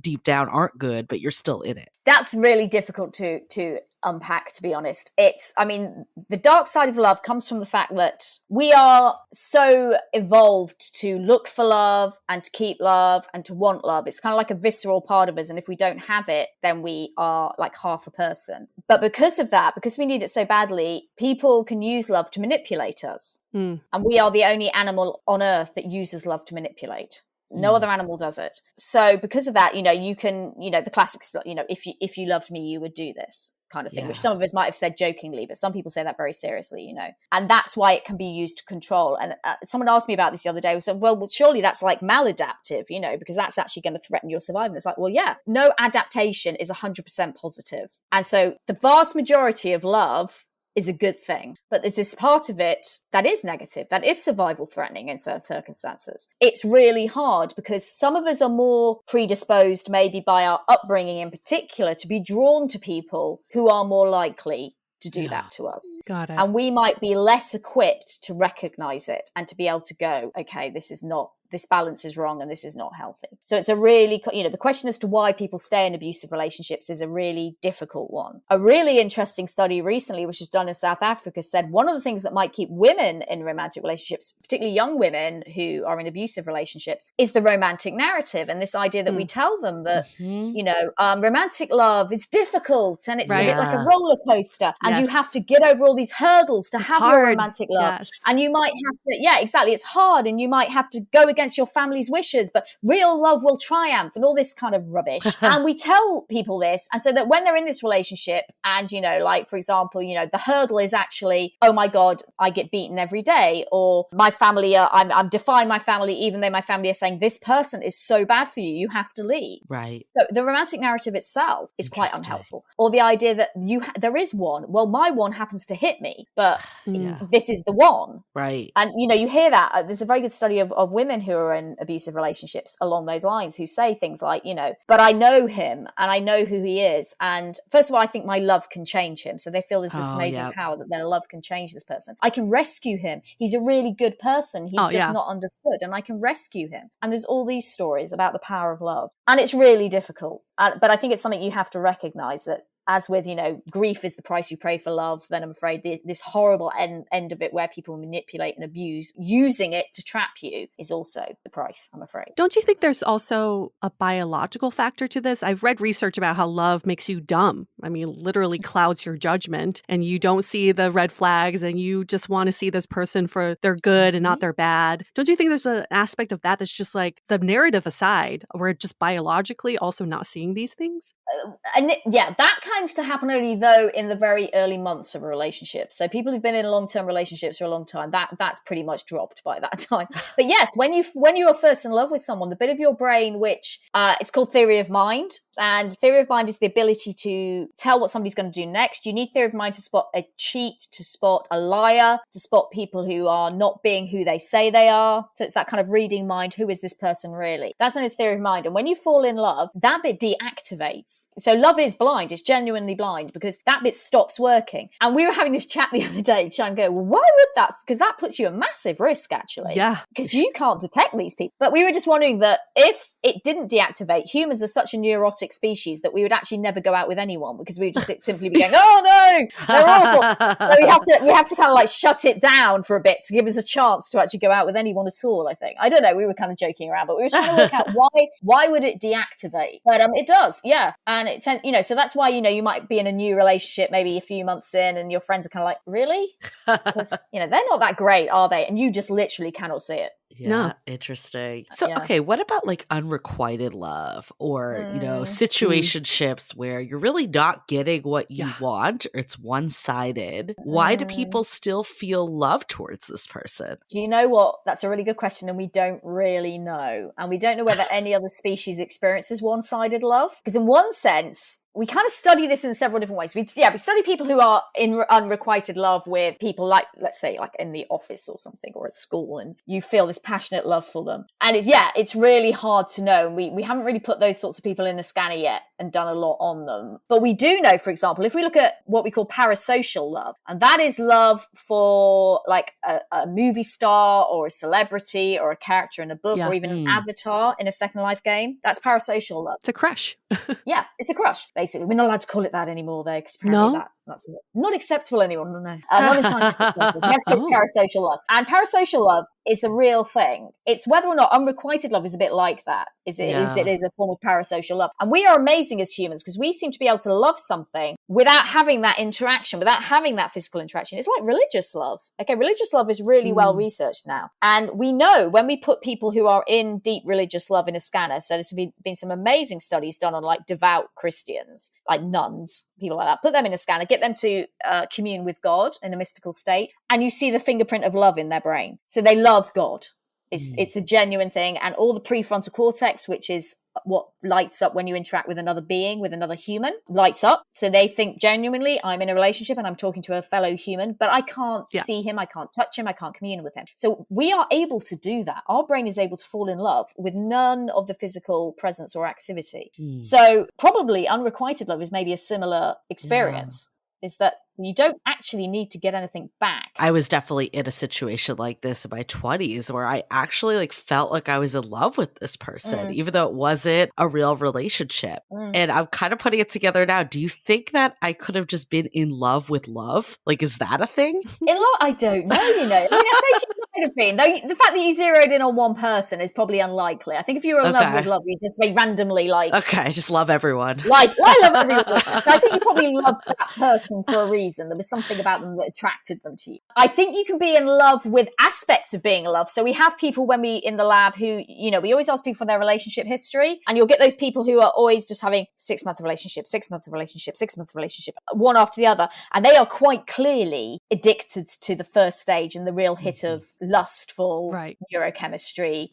deep down aren't good, but you're still in it? That's really difficult to unpack, to be honest. The dark side of love comes from the fact that we are so evolved to look for love and to keep love and to want love. It's kind of like a visceral part of us. And if we don't have it, then we are like half a person. But because of that, because we need it so badly, people can use love to manipulate us. And we are the only animal on earth that uses love to manipulate. No other animal does it. So because of that, you can, the classics, if you loved me, you would do this kind of thing, which some of us might have said jokingly, but some people say that very seriously, and that's why it can be used to control. And someone asked me about this the other day. We said, well, surely that's like maladaptive, because that's actually going to threaten your survival. It's like, well, yeah, no adaptation is 100% positive. And so the vast majority of love is a good thing. But there's this part of it that is negative, that is survival threatening in certain circumstances. It's really hard because some of us are more predisposed, maybe by our upbringing in particular, to be drawn to people who are more likely to do that to us. Got it. And we might be less equipped to recognize it and to be able to go, okay, this balance is wrong and this is not healthy. So it's a really, the question as to why people stay in abusive relationships is a really difficult one. A really interesting study recently, which was done in South Africa, said one of the things that might keep women in romantic relationships, particularly young women who are in abusive relationships, is the romantic narrative. And this idea that we tell them that, romantic love is difficult and it's a bit like a roller coaster. And you have to get over all these hurdles to have your romantic love. Yes. And you might have to, exactly. It's hard and you might have to go against against your family's wishes, but real love will triumph and all this kind of rubbish. And we tell people this. And so that when they're in this relationship and, you know, like, for example, you know, the hurdle is actually, oh my God, I get beaten every day, or my family, I'm defying my family, even though my family are saying this person is so bad for you, you have to leave. Right. So the romantic narrative itself is quite unhelpful. Or the idea that there is one, well, my one happens to hit me, but this is the one. Right. And, you know, you hear that. There's a very good study of women who are in abusive relationships along those lines who say things like, you know, but I know him and I know who he is. And first of all, I think my love can change him. So they feel there's this amazing power that their love can change this person. I can rescue him. He's a really good person. He's just not understood, and I can rescue him. And there's all these stories about the power of love. And it's really difficult. But I think it's something you have to recognize that, as with, you know, grief is the price you pay for love, then I'm afraid this horrible end of it where people manipulate and abuse, using it to trap you, is also the price, I'm afraid. Don't you think there's also a biological factor to this? I've read research about how love makes you dumb. I mean, literally clouds your judgment, and you don't see the red flags, and you just want to see this person for their good and not their bad. Don't you think there's an aspect of that that's just like, the narrative aside, we're just biologically also not seeing these things? That tends to happen only, though, in the very early months of a relationship. So people who've been in long-term relationships for a long time, that's pretty much dropped by that time. But yes, when you are first in love with someone, the bit of your brain which it's called theory of mind, and theory of mind is the ability to tell what somebody's going to do next. You need theory of mind to spot a cheat, to spot a liar, to spot people who are not being who they say they are. So it's that kind of reading mind. Who is this person really? That's known as theory of mind. And when you fall in love, that bit deactivates. So love is blind. It's genuinely blind because that bit stops working. And we were having this chat the other day trying to go, well, why would that? Because that puts you at massive risk, actually. Yeah. Because you can't detect these people. But we were just wondering that if it didn't deactivate, humans are such a neurotic species that we would actually never go out with anyone, because we would just simply be going, oh no, they're awful. So we have to kind of like shut it down for a bit to give us a chance to actually go out with anyone at all, I think. I don't know, we were kind of joking around, but we were trying to work out why would it deactivate? But it does, yeah. And it tends, so that's why, you might be in a new relationship maybe a few months in and your friends are kind of like, really? Because, they're not that great, are they? And you just literally cannot see it. Yeah, no. Interesting. So, okay, what about like unrequited love or, situationships where you're really not getting what you want, or it's one-sided? Why do people still feel love towards this person? Do you know what? That's a really good question, and we don't really know. And we don't know whether any other species experiences one-sided love. Because in one sense, we kind of study this in several different ways. We study people who are in unrequited love with people like, let's say, like in the office or something, or at school, and you feel this passionate love for them. And it's really hard to know. And we haven't really put those sorts of people in the scanner yet and done a lot on them. But we do know, for example, if we look at what we call parasocial love, and that is love for like a movie star or a celebrity or a character in a book or even an avatar in a Second Life game, that's parasocial love. It's a crush. Yeah, it's a crush. Basically, we're not allowed to call it that anymore, though, because apparently that's not acceptable anymore. No, not in scientific levels. We have to call it parasocial love. And parasocial love is a real thing. It's whether or not unrequited love is a bit like that. It is a form of parasocial love. And we are amazing as humans because we seem to be able to love something without having that interaction, without having that physical interaction. It's like religious love. Okay, religious love is really well researched now. And we know when we put people who are in deep religious love in a scanner, so there's been some amazing studies done on like devout Christians, like nuns, people like that, put them in a scanner, get them to commune with God in a mystical state, and you see the fingerprint of love in their brain. So they love God. It's a genuine thing. And all the prefrontal cortex, which is what lights up when you interact with another being, with another human, lights up. So they think genuinely, I'm in a relationship and I'm talking to a fellow human, but I can't see him, I can't touch him, I can't commune with him. So we are able to do that. Our brain is able to fall in love with none of the physical presence or activity. So probably unrequited love is maybe a similar experience. Is that you don't actually need to get anything back. I was definitely in a situation like this in my 20s where I actually like felt like I was in love with this person, even though it wasn't a real relationship. And I'm kind of putting it together now. Do you think that I could have just been in love with love? Like, is that a thing? In love, I don't know, I mean, I suppose might have been. Though the fact that you zeroed in on one person is probably unlikely. I think if you were in love with love, you just very randomly Okay, just love everyone. I love everyone. So I think you probably loved that person for a reason. There was something about them that attracted them to you. I think you can be in love with aspects of being in love. So we have people when we in the lab who, we always ask people for their relationship history, and you'll get those people who are always just having 6 month relationship, 6 month relationship, 6 month relationship, one after the other. And they are quite clearly addicted to the first stage and the real hit of lustful neurochemistry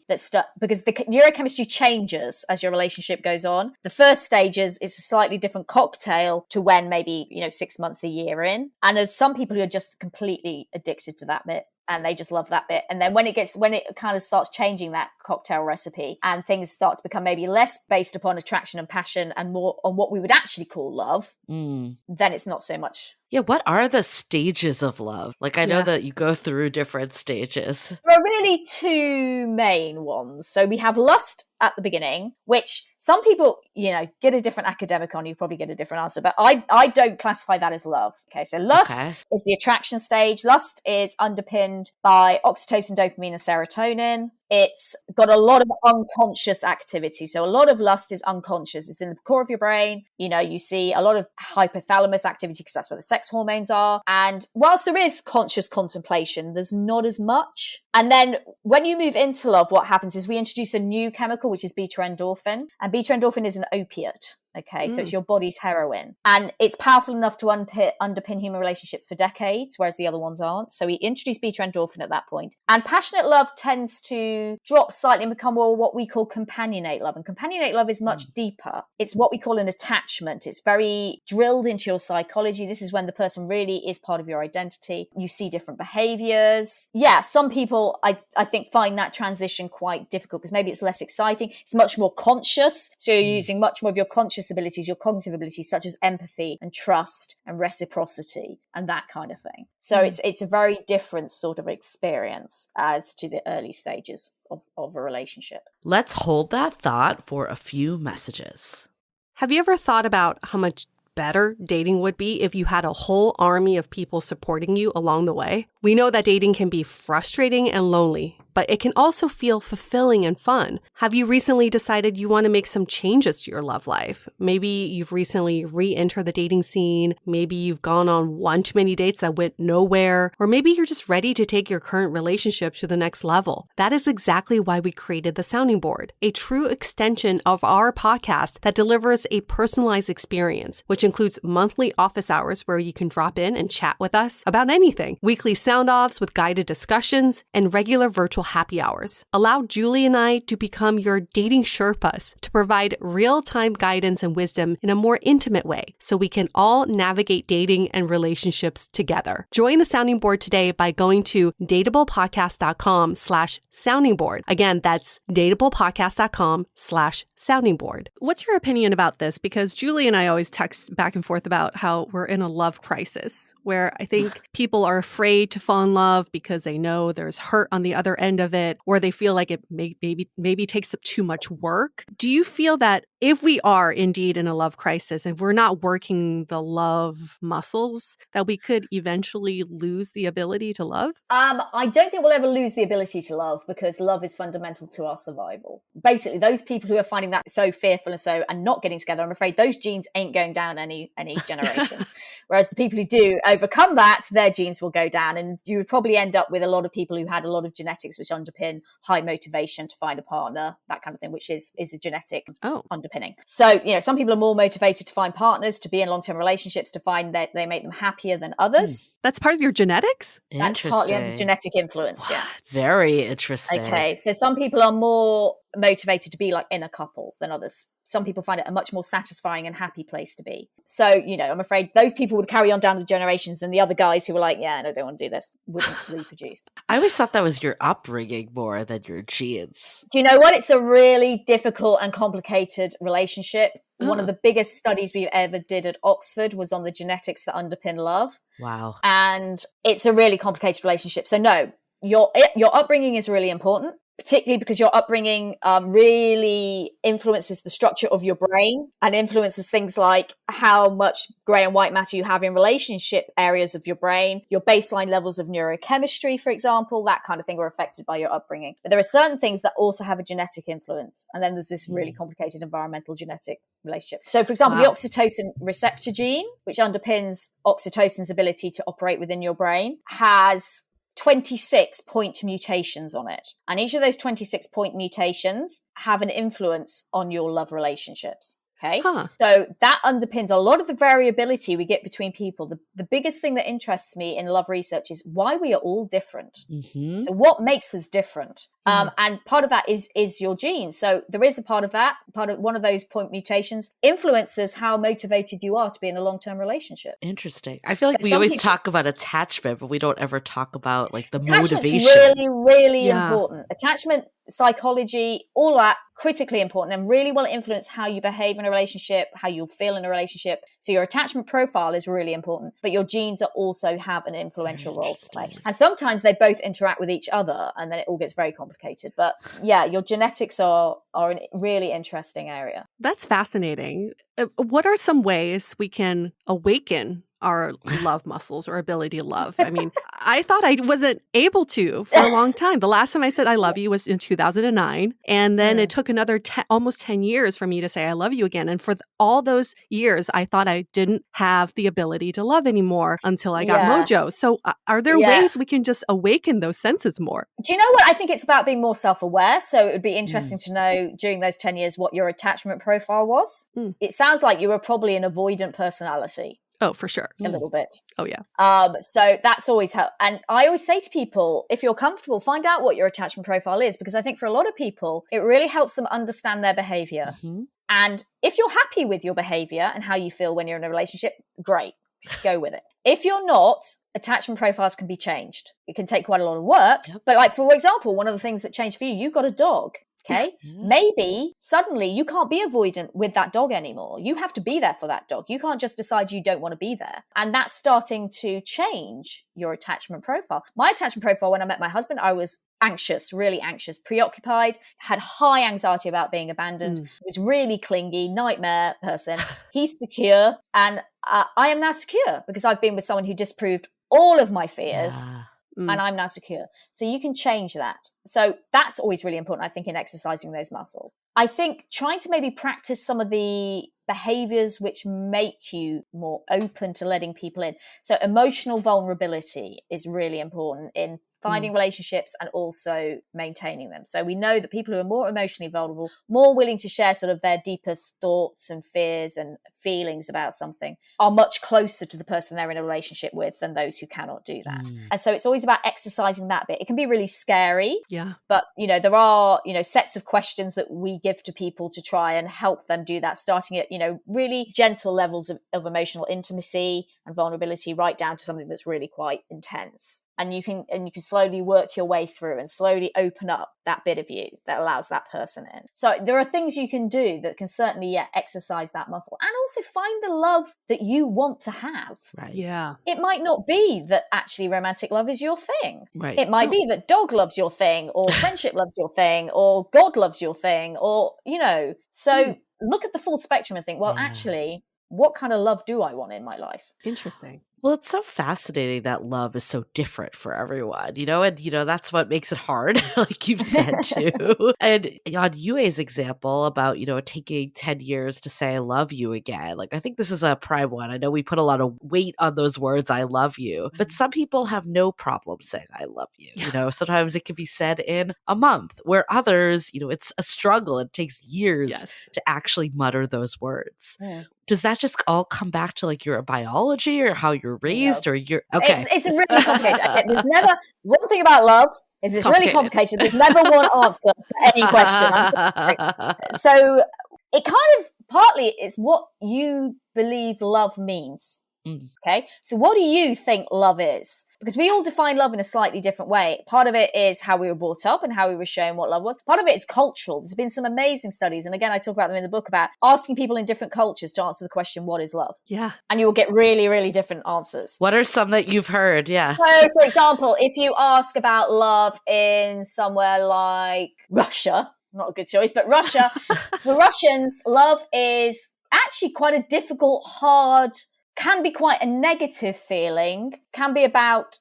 because the neurochemistry changes as your relationship goes on. The first stages is a slightly different cocktail to when maybe 6 months, a year in, and there's some people who are just completely addicted to that bit and they just love that bit. And then when it kind of starts changing that cocktail recipe and things start to become maybe less based upon attraction and passion and more on what we would actually call love, then it's not so much. Yeah, what are the stages of love? Like, I know that you go through different stages. There are really two main ones. So we have lust at the beginning, which some people, get a different academic on, you probably get a different answer, but I don't classify that as love. Okay, so lust is the attraction stage. Lust is underpinned by oxytocin, dopamine, and serotonin. It's got a lot of unconscious activity. So a lot of lust is unconscious. It's in the core of your brain. You see a lot of hypothalamus activity because that's where the sex hormones are. And whilst there is conscious contemplation, there's not as much. And then when you move into love, what happens is we introduce a new chemical, which is beta endorphin. And beta endorphin is an opiate. Okay, so it's your body's heroin. And it's powerful enough to underpin human relationships for decades, whereas the other ones aren't. So we introduce beta endorphin at that point. And passionate love tends to drop slightly and become more what we call companionate love. And companionate love is much deeper. It's what we call an attachment. It's very drilled into your psychology. This is when the person really is part of your identity. You see different behaviors. Yeah, some people, I think, find that transition quite difficult because maybe it's less exciting. It's much more conscious. So you're using much more of your conscious abilities, your cognitive abilities, such as empathy and trust and reciprocity and that kind of thing. So it's a very different sort of experience as to the early stages of a relationship. Let's hold that thought for a few messages. Have you ever thought about how much better dating would be if you had a whole army of people supporting you along the way? We know that dating can be frustrating and lonely, but it can also feel fulfilling and fun. Have you recently decided you want to make some changes to your love life? Maybe you've recently re-entered the dating scene. Maybe you've gone on one too many dates that went nowhere. Or maybe you're just ready to take your current relationship to the next level. That is exactly why we created the Sounding Board, a true extension of our podcast that delivers a personalized experience, which includes monthly office hours where you can drop in and chat with us about anything, weekly sound-offs with guided discussions, and regular virtual happy hours. Allow Julie and I to become your dating Sherpas to provide real-time guidance and wisdom in a more intimate way so we can all navigate dating and relationships together. Join the Sounding Board today by going to dateablepodcast.com/sounding board. Again, that's dateablepodcast.com/sounding board. What's your opinion about this? Because Julie and I always text back and forth about how we're in a love crisis, where I think people are afraid to fall in love because they know there's hurt on the other end of it, or they feel like it maybe takes up too much work. Do you feel that if we are indeed in a love crisis and we're not working the love muscles, that we could eventually lose the ability to love? I don't think we'll ever lose the ability to love because love is fundamental to our survival. Basically, those people who are finding that so fearful and not getting together, I'm afraid those genes ain't going down any generations. Whereas the people who do overcome that, their genes will go down. And you would probably end up with a lot of people who had a lot of genetics which underpin high motivation to find a partner, that kind of thing, which is a genetic underpinning. So, some people are more motivated to find partners, to be in long-term relationships, to find that they make them happier than others. That's part of your genetics? That's partly of the genetic influence, yeah. Very interesting. Okay, so some people are more motivated to be like in a couple than others. Some people find it a much more satisfying and happy place to be. So, I'm afraid those people would carry on down the generations, and the other guys who were like, yeah, I don't want to do this, wouldn't reproduce. I always thought that was your upbringing more than your genes. Do you know what? It's a really difficult and complicated relationship. One of the biggest studies we ever did at Oxford was on the genetics that underpin love. Wow. And it's a really complicated relationship. So no, your upbringing is really important. particularly because your upbringing really influences the structure of your brain and influences things like how much grey and white matter you have in relationship areas of your brain, your baseline levels of neurochemistry, for example, that kind of thing are affected by your upbringing. But there are certain things that also have a genetic influence. And then there's this really complicated environmental genetic relationship. So, for example, the oxytocin receptor gene, which underpins oxytocin's ability to operate within your brain, has 26 point mutations on it. And each of those 26 point mutations have an influence on your love relationships. Okay. So that underpins a lot of the variability we get between people. The biggest thing that interests me in love research is why we are all different. So what makes us different? And part of that is your genes. So there is a part of that, one of those point mutations influences how motivated you are to be in a long-term relationship. Interesting. I feel like we always talk about attachment, but we don't ever talk about like the attachment's motivation. Really, really important. Attachment, psychology, all that critically important and really will influence how you behave in a relationship, how you'll feel in a relationship. So your attachment profile is really important, but your genes also have an influential role to play. And sometimes they both interact with each other and then it all gets very complicated. But yeah, your genetics are a really interesting area. That's fascinating. What are some ways we can awaken our love muscles or ability to love? I mean, I thought I wasn't able to for a long time. The last time I said I love you was in 2009. And then it took another almost 10 years for me to say I love you again. And for all those years, I thought I didn't have the ability to love anymore until I got Mojo. So are there ways we can just awaken those senses more? Do you know what? I think it's about being more self-aware. So it would be interesting to know during those 10 years what your attachment profile was. It sounds like you were probably an avoidant personality. Oh, for sure. A little bit. Oh, yeah. So that's always help. And I always say to people, if you're comfortable, find out what your attachment profile is, because I think for a lot of people, it really helps them understand their behavior. And if you're happy with your behavior and how you feel when you're in a relationship, great, go with it. If you're not, attachment profiles can be changed. It can take quite a lot of work. But like, for example, one of the things that changed for you, you got a dog. Okay. Maybe suddenly you can't be avoidant with that dog anymore. You have to be there for that dog. You can't just decide you don't want to be there. And that's starting to change your attachment profile. My attachment profile, when I met my husband, I was anxious, really anxious, preoccupied, had high anxiety about being abandoned, was really clingy, nightmare person. He's secure. And I am now secure because I've been with someone who disproved all of my fears. And I'm now secure. So you can change that. So that's always really important, I think, in exercising those muscles. I think trying to maybe practice some of the behaviors which make you more open to letting people in. So emotional vulnerability is really important in finding relationships and also maintaining them. So we know that people who are more emotionally vulnerable, more willing to share sort of their deepest thoughts and fears and feelings about something, are much closer to the person they're in a relationship with than those who cannot do that. And so it's always about exercising that bit. It can be really scary, but there are sets of questions that we give to people to try and help them do that, starting at really gentle levels of emotional intimacy and vulnerability, right down to something that's really quite intense. And you can slowly work your way through and slowly open up that bit of you that allows that person in. So there are things you can do that can certainly exercise that muscle, and also find the love that you want to have. Right. Yeah. It might not be that actually romantic love is your thing. Right. It might be that dog loves your thing, or friendship loves your thing, or God loves your thing, or So look at the full spectrum and think, well, actually, what kind of love do I want in my life? Interesting. Well, it's so fascinating that love is so different for everyone, and that's what makes it hard, like you've said too. And on Yue's example about, taking 10 years to say I love you again, like I think this is a prime one. I know we put a lot of weight on those words, I love you, but some people have no problem saying I love you. Sometimes it can be said in a month, where others, it's a struggle. It takes years to actually mutter those words. Does that just all come back to like your biology or how you're raised or your It's really complicated. Okay, there's never one thing about love is it's really complicated. There's never one answer to any question. So it kind of partly is what you believe love means. Okay, so what do you think love is? Because we all define love in a slightly different way. Part of it is how we were brought up and how we were shown what love was. Part of it is cultural. There's been some amazing studies, and again, I talk about them in the book, about asking people in different cultures to answer the question, what is love? Yeah. And you will get really, really different answers. What are some that you've heard? Yeah. So, for example, if you ask about love in somewhere like Russia, not a good choice, but Russia, the Russians, love is actually quite a difficult, hard, can be quite a negative feeling, can be about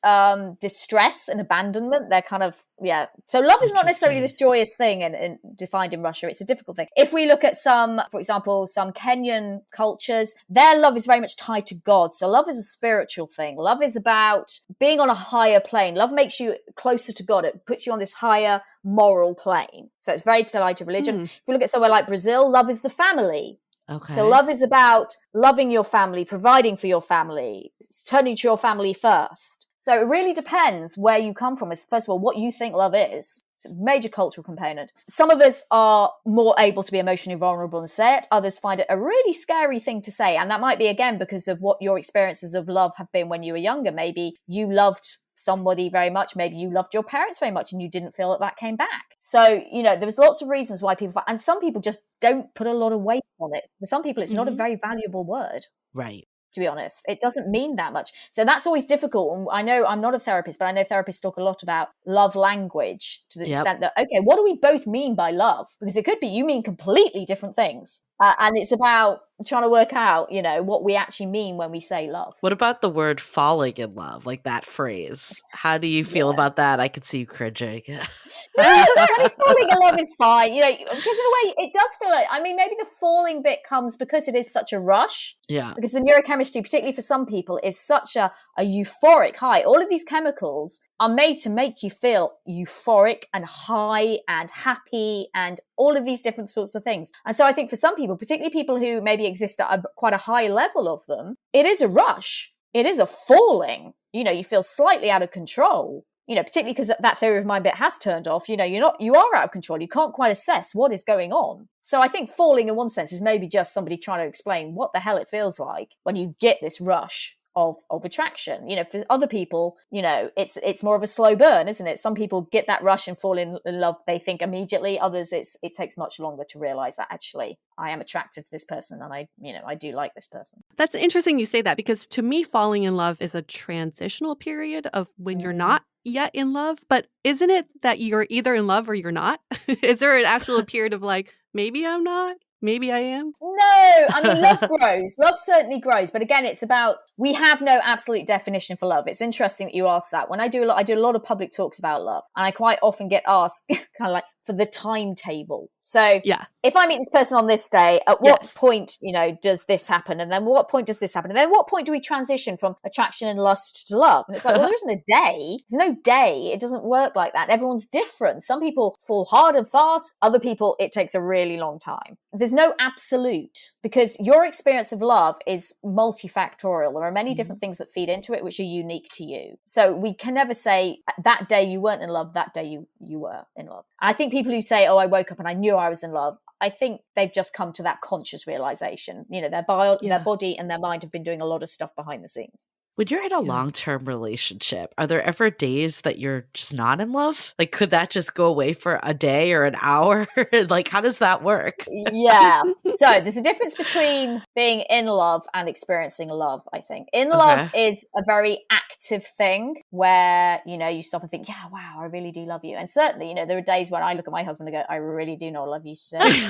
distress and abandonment. They're kind of, yeah. So love is not necessarily this joyous thing and defined in Russia. It's a difficult thing. If we look at some, for example, some Kenyan cultures, their love is very much tied to God. So love is a spiritual thing. Love is about being on a higher plane. Love makes you closer to God. It puts you on this higher moral plane. So it's very tied to religion. If we look at somewhere like Brazil, love is the family. Okay. So love is about loving your family, providing for your family, turning to your family first. So it really depends where you come from. It's, first of all, what you think love is. It's a major cultural component. Some of us are more able to be emotionally vulnerable and say it. Others find it a really scary thing to say. And that might be, again, because of what your experiences of love have been when you were younger. Maybe you loved somebody very much. Maybe you loved your parents very much and you didn't feel that came back. So, there's lots of reasons why people, and some people just don't put a lot of weight on it. For some people, it's not a very valuable word. Right. To be honest, it doesn't mean that much. So that's always difficult. And I know I'm not a therapist, but I know therapists talk a lot about love language to the extent that, okay, what do we both mean by love? Because it could be you mean completely different things. And it's about trying to work out, what we actually mean when we say love. What about the word falling in love, like that phrase? How do you feel about that? I could see you cringing. No, I mean, falling in love is fine, because in a way it does feel like, maybe the falling bit comes because it is such a rush. Yeah. Because the neurochemistry, particularly for some people, is such a euphoric high. All of these chemicals are made to make you feel euphoric and high and happy and all of these different sorts of things. And so I think for some people, particularly people who maybe exist at quite a high level of them, it is a rush. It is a falling. You feel slightly out of control. Particularly because that theory of mind bit has turned off, you are out of control. You can't quite assess what is going on. So I think falling in one sense is maybe just somebody trying to explain what the hell it feels like when you get this rush of attraction. For other people, it's more of a slow burn, isn't it? Some people get that rush and fall in love, they think immediately. Others, it takes much longer to realize that actually I am attracted to this person and I do like this person. That's interesting you say that, because to me, falling in love is a transitional period of when you're not yet in love. But isn't it that you're either in love or you're not? Is there an actual period of like, maybe I'm not, maybe I am? No, love grows. Love certainly grows. But again, it's about, we have no absolute definition for love. It's interesting that you asked that. When I do a lot of public talks about love, and I quite often get asked kind of like for the timetable. So if I meet this person on this day, at what point, does this happen? And then what point does this happen? And then what point do we transition from attraction and lust to love? And it's like, well, there isn't a day. There's no day. It doesn't work like that. Everyone's different. Some people fall hard and fast. Other people, it takes a really long time. There's no absolute, because your experience of love is multifactorial. There are many different things that feed into it, which are unique to you. So we can never say that day you weren't in love, that day you were in love. And I think people who say, oh, I woke up and I knew I was in love, I think they've just come to that conscious realization. Their body and their mind have been doing a lot of stuff behind the scenes. When you're in a long-term relationship, are there ever days that you're just not in love? Like, could that just go away for a day or an hour? Like, how does that work? Yeah. So there's a difference between being in love and experiencing love, I think. In love is a very active thing where, you stop and think, yeah, wow, I really do love you. And certainly, there are days when I look at my husband and go, I really do not love you today.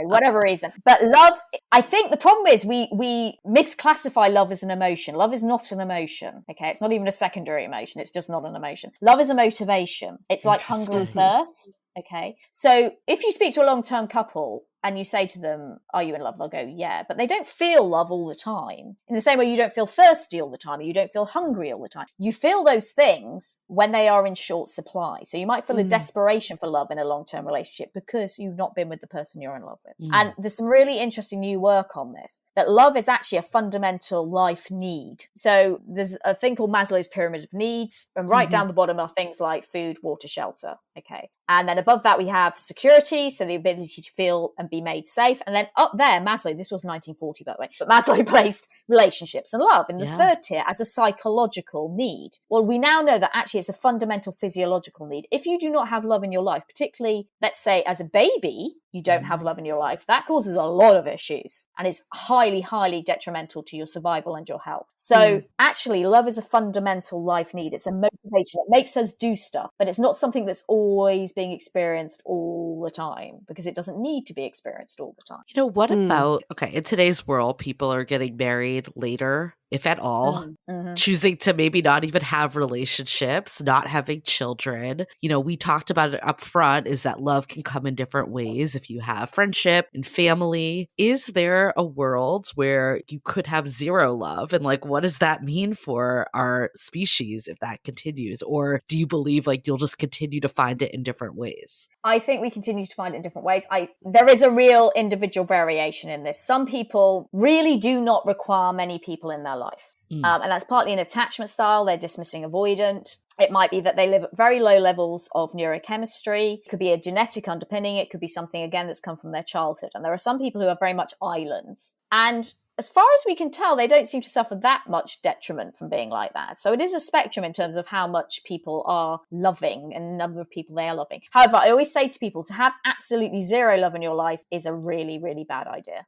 Whatever reason. But love, I think the problem is we misclassify love as an emotion. Love is not an emotion. Okay, it's not even a secondary emotion. It's just not an emotion. Love is a motivation. It's like hunger and thirst. Okay, so if you speak to a long-term couple and you say to them, are you in love? They'll go, yeah. But they don't feel love all the time. In the same way you don't feel thirsty all the time, or you don't feel hungry all the time. You feel those things when they are in short supply. So you might feel a desperation for love in a long-term relationship because you've not been with the person you're in love with. And there's some really interesting new work on this, that love is actually a fundamental life need. So there's a thing called Maslow's pyramid of needs, and right down the bottom are things like food, water, shelter. Okay. And then above that, we have security. So the ability to feel and be made safe. And then up there, Maslow, this was 1940, by the way, but Maslow placed relationships and love in the third tier as a psychological need. Well, we now know that actually it's a fundamental physiological need. If you do not have love in your life, particularly, let's say as a baby, you don't have love in your life, that causes a lot of issues and is highly, highly detrimental to your survival and your health. So actually, love is a fundamental life need. It's a motivation. It makes us do stuff, but it's not something that's always being experienced all the time because it doesn't need to be experienced all the time. You know, what about, okay, in today's world, people are getting married later, if at all, choosing to maybe not even have relationships, not having children. You know, we talked about it up front, is that love can come in different ways if you have friendship and family. Is there a world where you could have zero love? And like, what does that mean for our species if that continues? Or do you believe like you'll just continue to find it in different ways? I think we continue to find it in different ways. There is a real individual variation in this. Some people really do not require many people in their life. And that's partly an attachment style. They're dismissing avoidant. It might be that they live at very low levels of neurochemistry. It could be a genetic underpinning. It could be something, again, that's come from their childhood. And there are some people who are very much islands. And as far as we can tell, they don't seem to suffer that much detriment from being like that. So it is a spectrum in terms of how much people are loving and the number of people they are loving. However, I always say to people, to have absolutely zero love in your life is a really, really bad idea.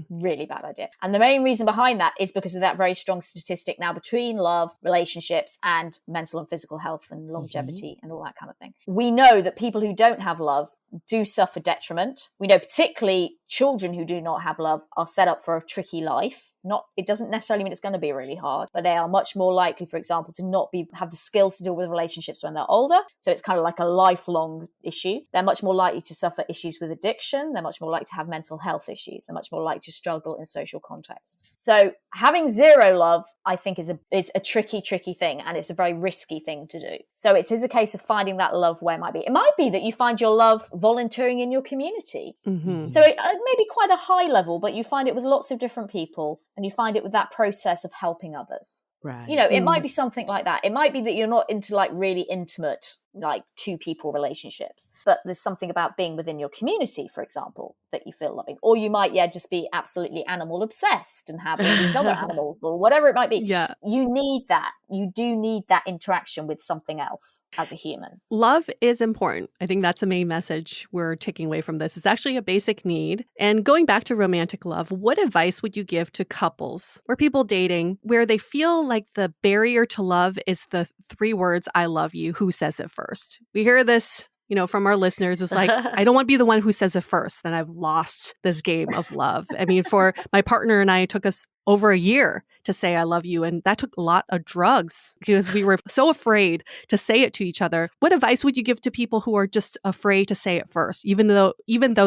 Really bad idea. And the main reason behind that is because of that very strong statistic now between love, relationships, and mental and physical health and longevity and all that kind of thing. We know that people who don't have love do suffer detriment. We know particularly children who do not have love are set up for a tricky life. It doesn't necessarily mean it's going to be really hard, but they are much more likely, for example, to not have the skills to deal with relationships when they're older. So it's kind of like a lifelong issue. They're much more likely to suffer issues with addiction. They're much more likely to have mental health issues. They're much more likely to struggle in social contexts. So having zero love, I think, is a tricky thing, and it's a very risky thing to do. So it is a case of finding that love where it might be. It might be that you find your love volunteering in your community. So it may be quite a high level, but you find it with lots of different people, and you find it with that process of helping others. Right. You know, it might be something like that. It might be that you're not into like really intimate, like two people relationships, but there's something about being within your community, for example, that you feel loving. Or you might, just be absolutely animal obsessed and have all these other animals or whatever it might be. Yeah. You need that. You do need that interaction with something else as a human. Love is important. I think that's the main message we're taking away from this. It's actually a basic need. And going back to romantic love, what advice would you give to couples or people dating where they feel like the barrier to love is the 3 words, I love you, who says it first? We hear this, from our listeners. It's like, I don't want to be the one who says it first. Then I've lost this game of love. I mean, for my partner and I, it took us over a year to say I love you. And that took a lot of drugs because we were so afraid to say it to each other. What advice would you give to people who are just afraid to say it first, even though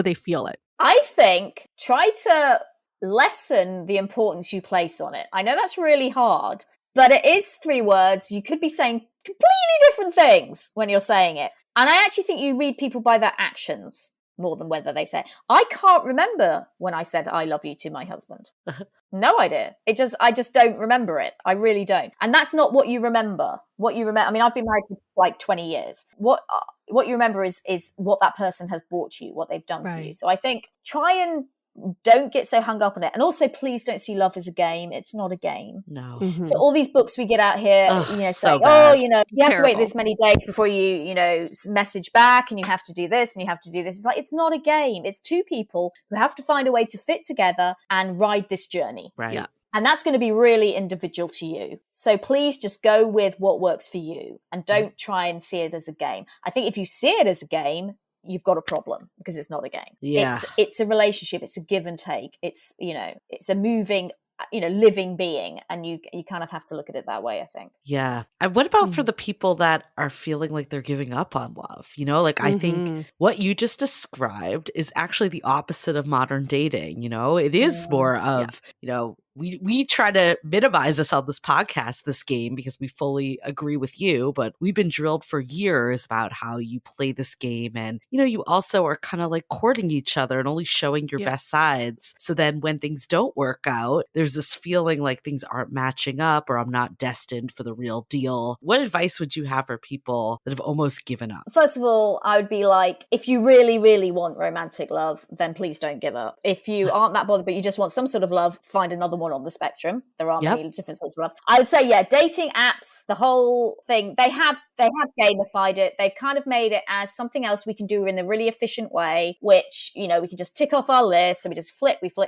they feel it? I think try to lessen the importance you place on it. I know that's really hard, but it is 3 words. You could be saying completely different things when you're saying it. And I actually think you read people by their actions more than whether they say it. I can't remember when I said I love you to my husband. No idea. I just don't remember it. I really don't. And that's not what you remember. I mean, I've been married for like 20 years. What you remember is what that person has brought you, what they've done for you. So I think try and don't get so hung up on it. And also, please don't see love as a game. It's not a game. No. So all these books we get out here, saying, you have to wait this many days before you, message back, and you have to do this and you have to do this. It's like, it's not a game. It's 2 people who have to find a way to fit together and ride this journey. Right. Yeah. And that's going to be really individual to you. So please just go with what works for you and don't try and see it as a game. I think if you see it as a game, you've got a problem because it's not a game. Yeah. It's a relationship. It's a give and take. It's a moving, living being. And you kind of have to look at it that way, I think. Yeah. And what about for the people that are feeling like they're giving up on love? I think what you just described is actually the opposite of modern dating. It is more of, we try to minimize this on this podcast, this game, because we fully agree with you, but we've been drilled for years about how you play this game. And, you also are kind of like courting each other and only showing your best sides. So then when things don't work out, there's this feeling like things aren't matching up or I'm not destined for the real deal. What advice would you have for people that have almost given up? First of all, I would be like, if you really, really want romantic love, then please don't give up. If you aren't that bothered, but you just want some sort of love, find another one on the spectrum. There are many different sorts of love. I would say, dating apps, the whole thing, they have gamified it. They've kind of made it as something else we can do in a really efficient way, which, we can just tick off our list. So we just flip. We go,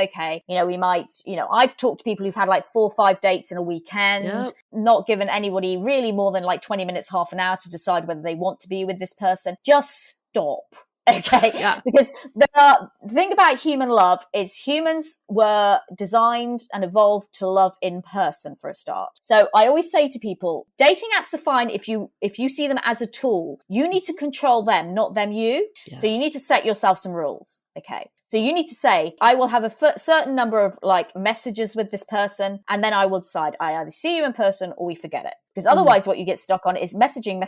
okay, we might, I've talked to people who've had like 4 or 5 dates in a weekend, not given anybody really more than like 20 minutes, half an hour to decide whether they want to be with this person. Just stop. Okay. Yeah. Because the thing about human love is humans were designed and evolved to love in person for a start. So I always say to people, dating apps are fine if you see them as a tool. You need to control them, not them you. Yes. So you need to set yourself some rules. Okay. So you need to say, I will have a certain number of like messages with this person, and then I will decide I either see you in person or we forget it. Because otherwise what you get stuck on is messaging,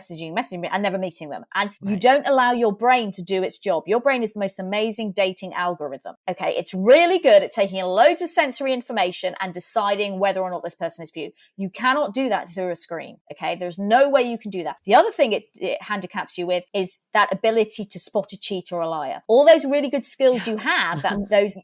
and never meeting them. And you don't allow your brain to do its job. Your brain is the most amazing dating algorithm. Okay. It's really good at taking loads of sensory information and deciding whether or not this person is for you. You cannot do that through a screen. Okay. There's no way you can do that. The other thing it handicaps you with is that ability to spot a cheat or a liar. All those really good skills you have,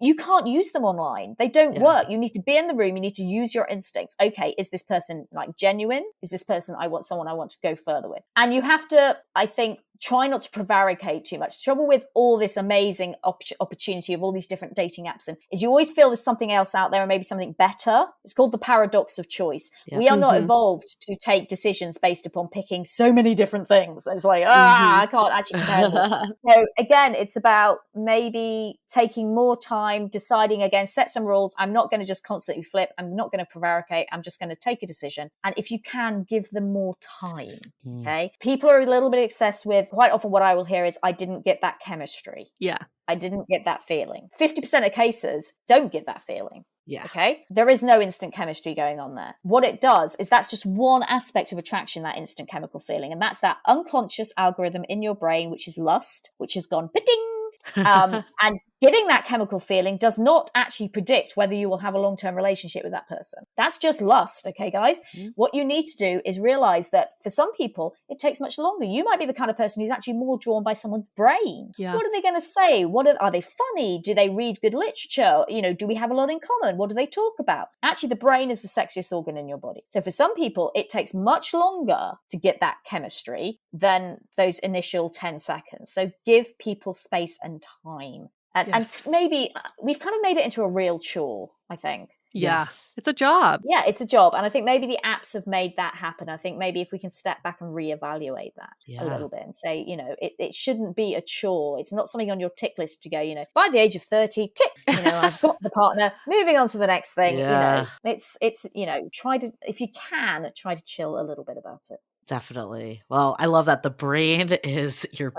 you can't use them online. They don't work. You need to be in the room. You need to use your instincts. Okay. Is this person like genuine? Is this person someone I want to go further with? And you have to, I think, try not to prevaricate too much. The trouble with all this amazing opportunity of all these different dating apps is you always feel there's something else out there and maybe something better. It's called the paradox of choice. Yeah. We are not evolved to take decisions based upon picking so many different things. And it's like, I can't actually compare them. So again, it's about maybe taking more time, deciding again, set some rules. I'm not going to just constantly flip. I'm not going to prevaricate. I'm just going to take a decision. And if you can, give them more time. Okay. People are a little bit obsessed with, quite often what I will hear is, I didn't get that chemistry. Yeah. I didn't get that feeling. 50% of cases don't get that feeling. Yeah. Okay. There is no instant chemistry going on there. What it does is that's just one aspect of attraction, that instant chemical feeling. And that's that unconscious algorithm in your brain, which is lust, which has gone pitting. And getting that chemical feeling does not actually predict whether you will have a long-term relationship with that person. That's just lust. Okay, guys. What you need to do is realize that for some people, it takes much longer. You might be the kind of person who's actually more drawn by someone's brain. Yeah. What are they going to say? Are they funny? Do they read good literature? Do we have a lot in common? What do they talk about? Actually, the brain is the sexiest organ in your body. So for some people, it takes much longer to get that chemistry than those initial 10 seconds. So give people space and time. And maybe we've kind of made it into a real chore, I think. Yeah, yes. It's a job. Yeah, it's a job. And I think maybe the apps have made that happen. I think maybe if we can step back and reevaluate that a little bit and say, it shouldn't be a chore. It's not something on your tick list to go, by the age of 30, tick, I've got the partner, moving on to the next thing. Yeah. It's try to, if you can, try to chill a little bit about it. Definitely. Well, I love that the brain is your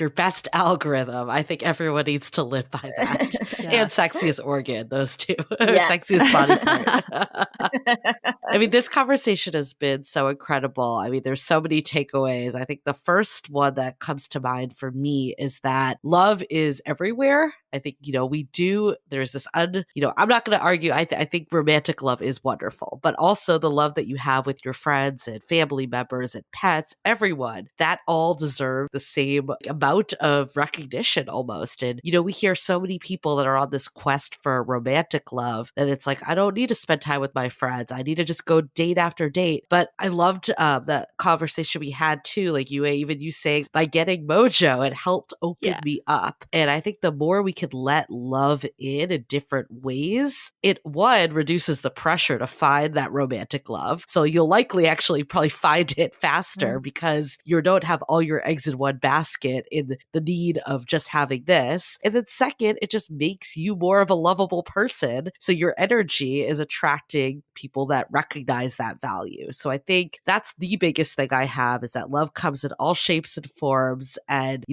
best algorithm. I think everyone needs to live by that. And sexiest organ, those two. Sexiest body part. I mean, this conversation has been so incredible. I mean, there's so many takeaways. I think the first one that comes to mind for me is that love is everywhere. I think, there's this I'm not going to argue. I think romantic love is wonderful, but also the love that you have with your friends and family members and pets, everyone, that all deserve the same amount of recognition almost. And, we hear so many people that are on this quest for romantic love that it's like, I don't need to spend time with my friends. I need to just go date after date. But I loved the conversation we had too. Like you saying by getting Mojo, it helped open me up. And I think the more we could let love in different ways, it reduces the pressure to find that romantic love. So you'll likely actually probably find it faster because you don't have all your eggs in one basket in the need of just having this. And then second, it just makes you more of a lovable person. So your energy is attracting people that recognize that value. So I think that's the biggest thing I have, is that love comes in all shapes and forms. And,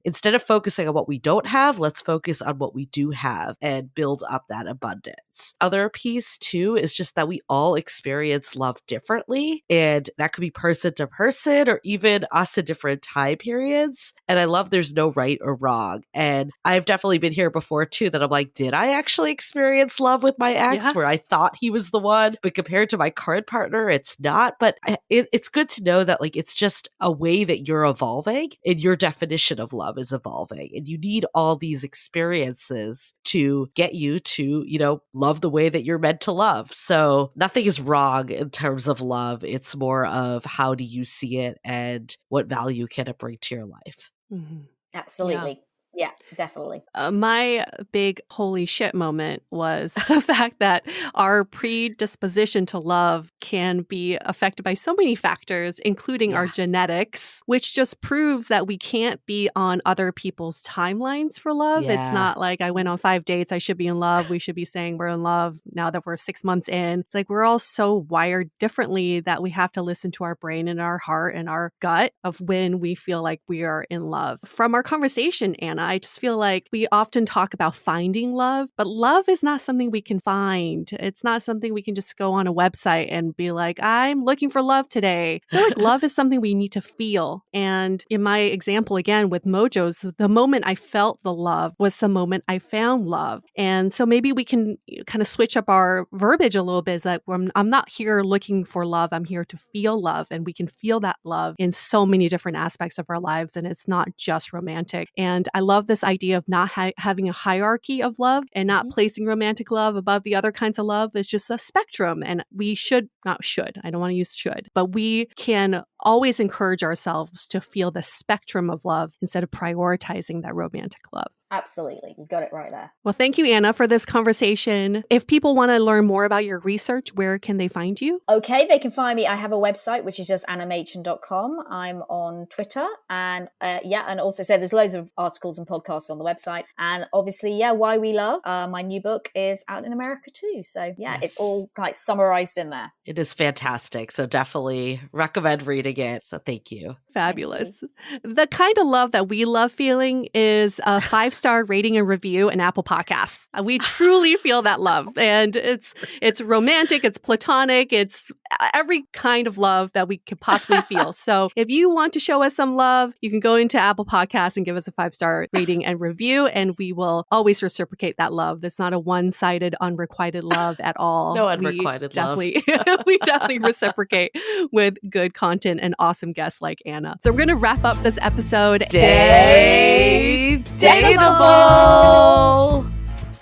instead of focusing on what we don't have, let's focus on what we do have and build up that abundance. Other piece too is just that we all experience love differently. And that could be person to person or even us in different time periods. And I love there's no right or wrong. And I've definitely been here before too, that I'm like, did I actually experience love with my ex where I thought he was the one, but compared to my current partner, it's not. But it's good to know that like, it's just a way that you're evolving and your definition of love is evolving. And you need all these experiences to get you to, love the way that you're meant to love. So nothing is wrong in terms of love. It's more of how do you see it and what value can it bring to your life? Mm-hmm. Absolutely. Yeah, definitely. My big holy shit moment was the fact that our predisposition to love can be affected by so many factors, including our genetics, which just proves that we can't be on other people's timelines for love. It's not like I went on 5 dates, I should be in love. We should be saying we're in love now that we're 6 months in. It's like we're all so wired differently that we have to listen to our brain and our heart and our gut of when we feel like we are in love. From our conversation, Anna, I just feel like we often talk about finding love, but love is not something we can find. It's not something we can just go on a website and be like, I'm looking for love today. I feel like love is something we need to feel. And in my example, again, with Mojo's, the moment I felt the love was the moment I found love. And so maybe we can kind of switch up our verbiage a little bit. It's like, I'm not here looking for love. I'm here to feel love. And we can feel that love in so many different aspects of our lives. And it's not just romantic. And I love this idea of not having a hierarchy of love and not placing romantic love above the other kinds of love. It's just a spectrum. And we I don't want to use should, but we can always encourage ourselves to feel the spectrum of love instead of prioritizing that romantic love. Absolutely. You got it right there. Well, thank you, Anna, for this conversation. If people want to learn more about your research, where can they find you? Okay, they can find me. I have a website, which is just annamachin.com. I'm on Twitter and and also so there's loads of articles and podcasts on the website. And obviously, Why We Love, my new book is out in America too. So It's all like summarized in there. It is fantastic. So definitely recommend reading it. So thank you. Fabulous. The kind of love that we love feeling is a 5-star rating and review in Apple Podcasts. We truly feel that love. And it's romantic, it's platonic, it's every kind of love that we could possibly feel. So if you want to show us some love, you can go into Apple Podcasts and give us a 5-star rating and review, and we will always reciprocate that love. That's not a one-sided, unrequited love at all. No unrequited love. We definitely reciprocate with good content and awesome guests like Anna. So we're going to wrap up this episode. Dateable!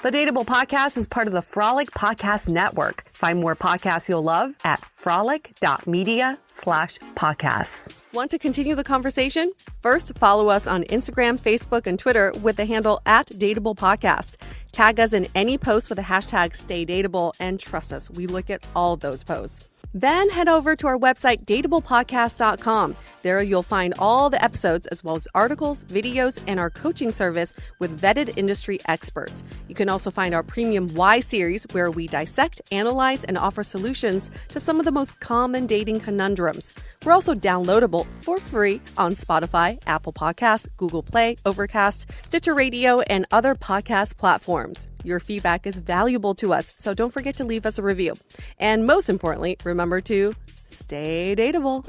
The Dateable Podcast is part of the Frolic Podcast Network. Find more podcasts you'll love at frolic.media/podcasts. Want to continue the conversation? First, follow us on Instagram, Facebook, and Twitter with the handle @DateablePodcast. Tag us in any post with the hashtag StayDateable, and trust us, we look at all of those posts. Then head over to our website, dateablepodcast.com. There you'll find all the episodes as well as articles, videos, and our coaching service with vetted industry experts. You can also find our premium Why series where we dissect, analyze, and offer solutions to some of the most common dating conundrums. We're also downloadable for free on Spotify, Apple Podcasts, Google Play, Overcast, Stitcher Radio, and other podcast platforms. Your feedback is valuable to us, so don't forget to leave us a review. And most importantly, remember to stay dateable.